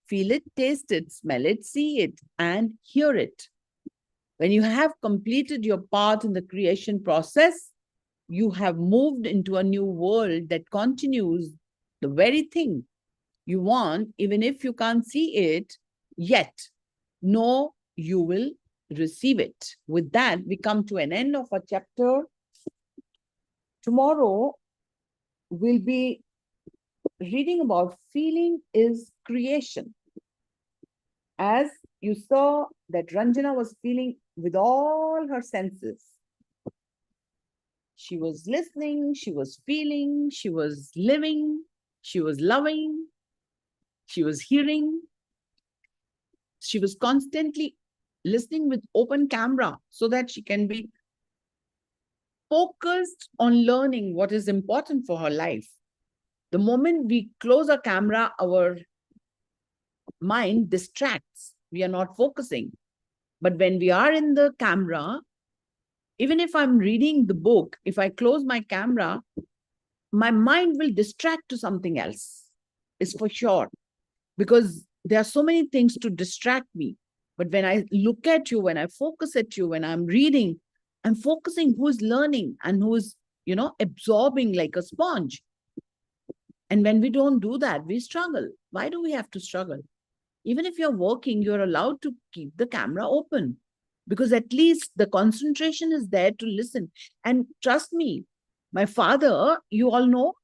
Feel it, taste it, smell it, see it, and hear it. When you have completed your part in the creation process, you have moved into a new world that continues the very thing you want, even if you can't see it yet. Know you will receive it. With that, we come to an end of our chapter. Tomorrow, we'll be reading about feeling is creation. As you saw that Ranjana was feeling with all her senses. She was listening, she was feeling, she was living, she was loving, she was hearing. She was constantly listening with open camera so that she can be focused on learning what is important for her life. The moment we close our camera, our mind distracts. We are not focusing. But when we are in the camera, even if I'm reading the book, if I close my camera, my mind will distract to something else. It's for sure. Because there are so many things to distract me. But when I look at you, when I focus at you, when I'm reading, I'm focusing who's learning and who's, absorbing like a sponge. And when we don't do that, we struggle. Why do we have to struggle? Even if you're working, you're allowed to keep the camera open because at least the concentration is there to listen. And trust me, my father, you all know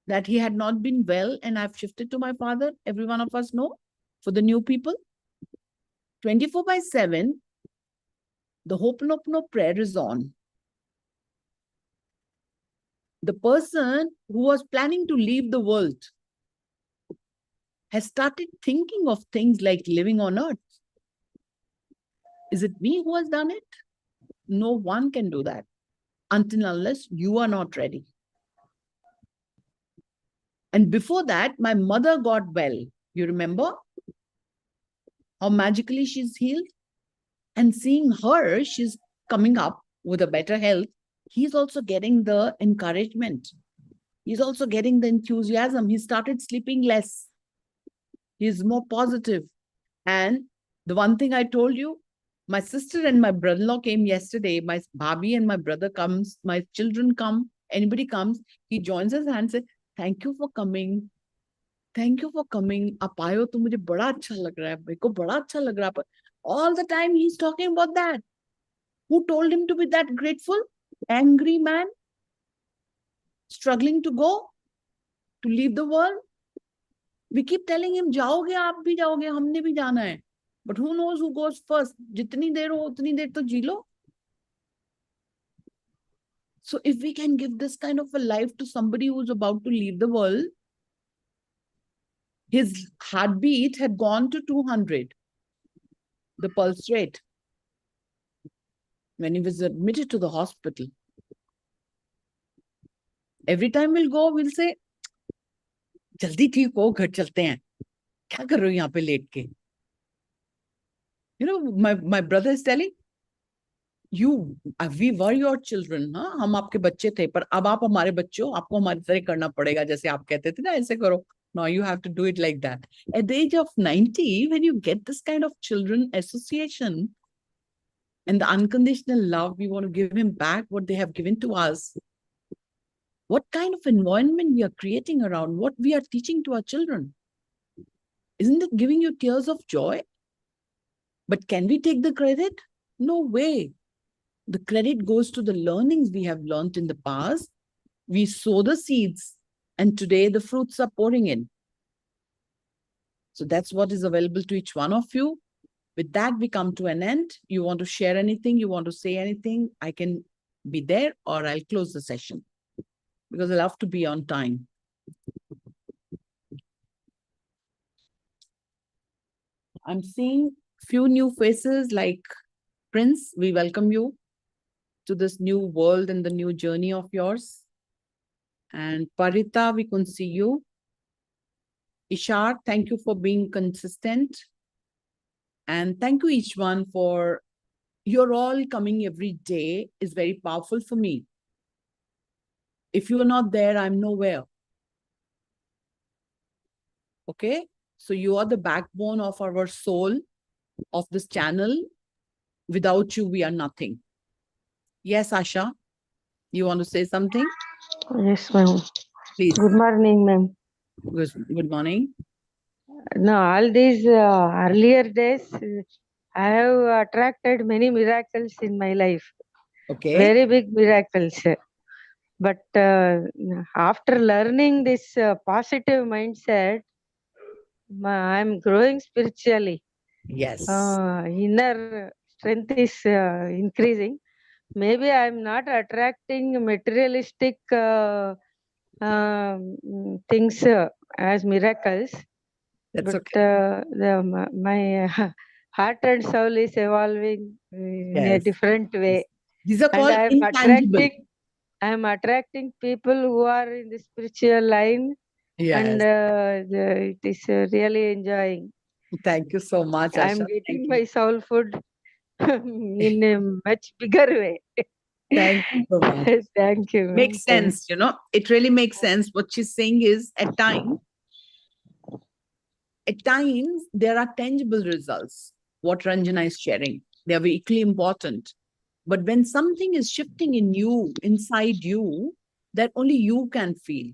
that he had not been well, and I've shifted to my father. Every one of us know. For the new people, 24/7, the Ho'oponopono prayer is on. The person who was planning to leave the world has started thinking of things like living on earth. Is it me who has done it? No one can do that until unless you are not ready. And before that, my mother got well. You remember how magically she's healed? And seeing her, she's coming up with a better health. He's also getting the encouragement. He's also getting the enthusiasm. He started sleeping less. He's more positive. And the one thing I told you, my sister and my brother-in-law came yesterday. My bhabhi and my brother comes. My children come. Anybody comes. He joins his hand and says, "Thank you for coming. Thank you for coming. आप आए हो तो मुझे बड़ा अच्छा लग रहा है. मेरे को बड़ा अच्छा लग रहा है." All the time he's talking about that. Who told him to be that grateful? Angry man? Struggling to go? To leave the world? We keep telling him, जाओगे आप भी जाओगे, हमने भी जाना है. But who knows who goes first? जितनी देर हो उतनी देर तो जी लो. So if we can give this kind of a life to somebody who's about to leave the world, His heartbeat had gone to 200, the pulse rate, when he was admitted to the hospital. Every time we'll go, we'll say, jaldi theek ho, ghar chalte hain. Kya kar rahe ho yahan pe let ke? You know, my brother is telling, we were your children, हाँ हम आपके बच्चे थे, पर अब आप हमारे बच्चे हो, आपको हमारी तरह करना पड़ेगा, जैसे आप कहते थे ना, ऐसे करो. Now you have to do it like that. At the age of 90, when you get this kind of children association and the unconditional love, we want to give him back what they have given to us. What kind of environment we are creating around, what we are teaching to our children? Isn't it giving you tears of joy? But can we take the credit? No way. The credit goes to the learnings we have learned in the past. We sow the seeds, and today the fruits are pouring in. So that's what is available to each one of you. With that, we come to an end. You want to share anything? You want to say anything? I can be there, or I'll close the session because I love to be on time. I'm seeing few new faces like Prince. We welcome you to this new world and the new journey of yours. And Parita, we can see you. Ishar, thank you for being consistent. And thank you each one for, you're all coming every day is very powerful for me. If you're not there, I'm nowhere. Okay? So you are the backbone of our soul, of this channel. Without you, we are nothing. Yes, Asha, you want to say something? Yes, ma'am. Please. Good morning, ma'am. Good morning. No, all these earlier days, I have attracted many miracles in my life. Okay. Very big miracles. But after learning this positive mindset, I'm growing spiritually. Yes. Inner strength is increasing. Maybe I'm not attracting materialistic things as miracles. That's but okay. My heart and soul is evolving in a Yes. different way. These are And called intangible. I am attracting people who are in the spiritual line. Yes. And it is really enjoying. Thank you so much, Asha. I'm getting my soul food in a much bigger way. Thank you so much. Thank you. Makes sense, you know, it really makes sense. What she's saying is at times there are tangible results. What Ranjana is sharing, they are equally important. But when something is shifting in you, inside you, that only you can feel.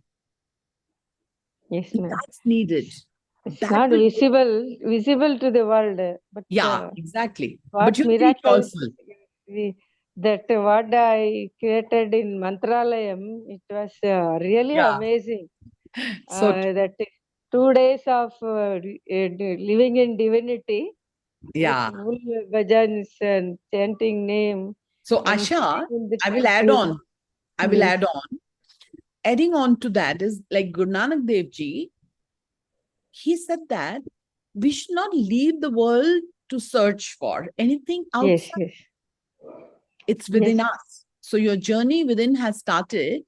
Yes, ma'am. That's needed. It's not visible to the world. But yeah, exactly. What But you miracles also. That what I created in Mantralayam, it was really amazing. So that 2 days of living in divinity, yeah, with full bhajans and chanting name. So and Asha, sitting in the I will add temple. on. I will Yes. add on. Adding on to that is like Guru Nanak Dev Ji, he said that we should not leave the world to search for anything outside. Yes. It's within Yes. us. So your journey within has started.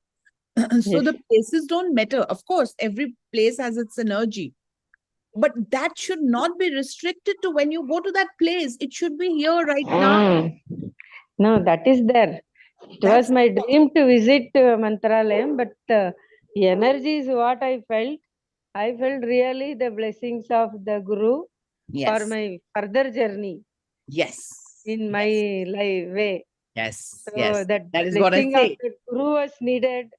So the places don't matter. Of course, every place has its energy. But that should not be restricted to when you go to that place. It should be here right now. No, that is there. It was my dream to visit Mantralayam, but the energy is what I felt. I felt really the blessings of the Guru for my further journey. Yes. In my life way. Yes. So yes. that That is what I blessing say. of the Guru was needed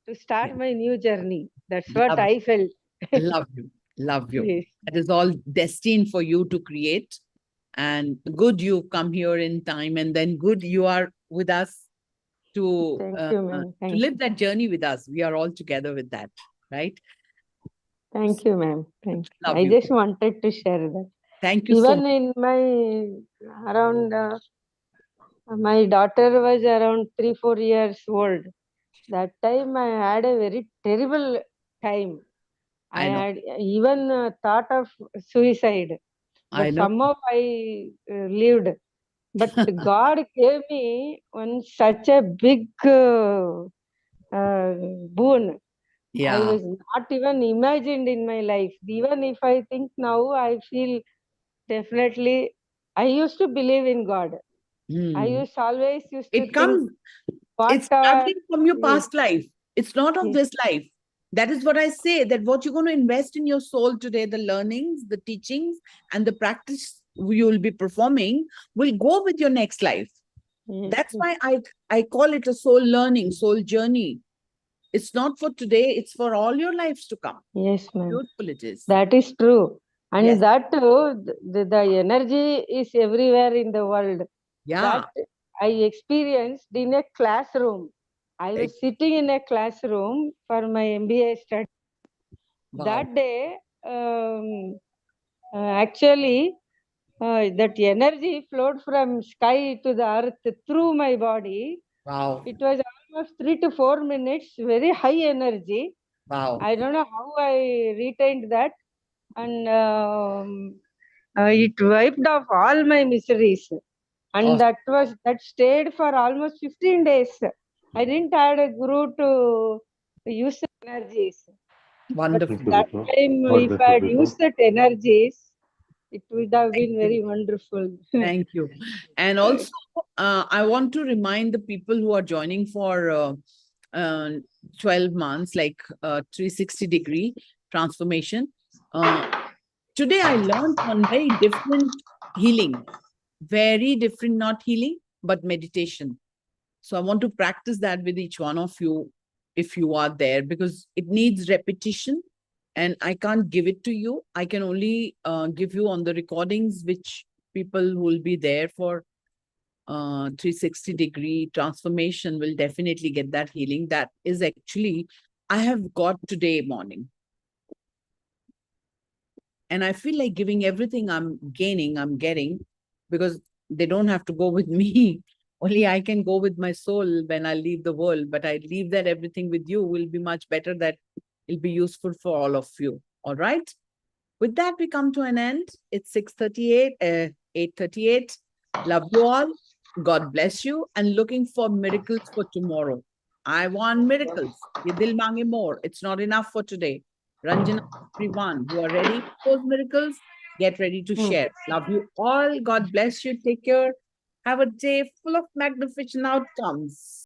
to start my new journey. That's what I felt. Love you. Love you. Yes. That is all destined for you to create. And good you come here in time, and then good you are with us to live that journey with us. We are all together with that, right? Thank you, ma'am. Thank you. Love I you. just wanted to share that. Thank you so Even much. in my around my daughter was around 3-4 years old. That time I had a very terrible time. I had even thought of suicide, but somehow I lived. But God gave me such a big boon. Yeah. I was not even imagined in my life. Even if I think now, I feel definitely. I used to believe in God. I always used to It comes. think It's nothing from your past life. It's not of Yes. this life. That is what I say, that what you're going to invest in your soul today, the learnings, the teachings, and the practice you will be performing will go with your next life. That's why I call it a soul learning, soul journey. It's not for today, it's for all your lives to come. Yes, ma'am. Beautiful it is. That is true. And Yes. that too, the energy is everywhere in the world. Yeah. That I experienced in a classroom. I was sitting in a classroom for my MBA study. Wow. That day, actually, that energy flowed from sky to the earth through my body. Wow. It was almost 3 to 4 minutes, very high energy. Wow. I don't know how I retained that. And it wiped off all my miseries. And that stayed for almost 15 days. I didn't have a guru to use the energies. Wonderful. But that time, if I had used that energies, it would have been very wonderful. Thank you. And also, I want to remind the people who are joining for 12 months, like 360-degree transformation. Today, I learned one very different healing, very different, not healing, but meditation. So I want to practice that with each one of you if you are there, because it needs repetition. And I can't give it to you. I can only give you on the recordings, which people who will be there for 360-degree transformation will definitely get that healing. That is actually, I have got today morning. And I feel like giving everything I'm gaining, I'm getting, because they don't have to go with me. Only I can go with my soul when I leave the world. But I leave that everything with you will be much better. That it'll be useful for all of you. All right. With that, we come to an end. It's 6:38, 8:38. Love you all. God bless you. And looking for miracles for tomorrow. I want miracles. Ye dil mange more. It's not enough for today. Ranjana, everyone who are ready for those miracles, get ready to share. Love you all. God bless you. Take care. Have a day full of magnificent outcomes.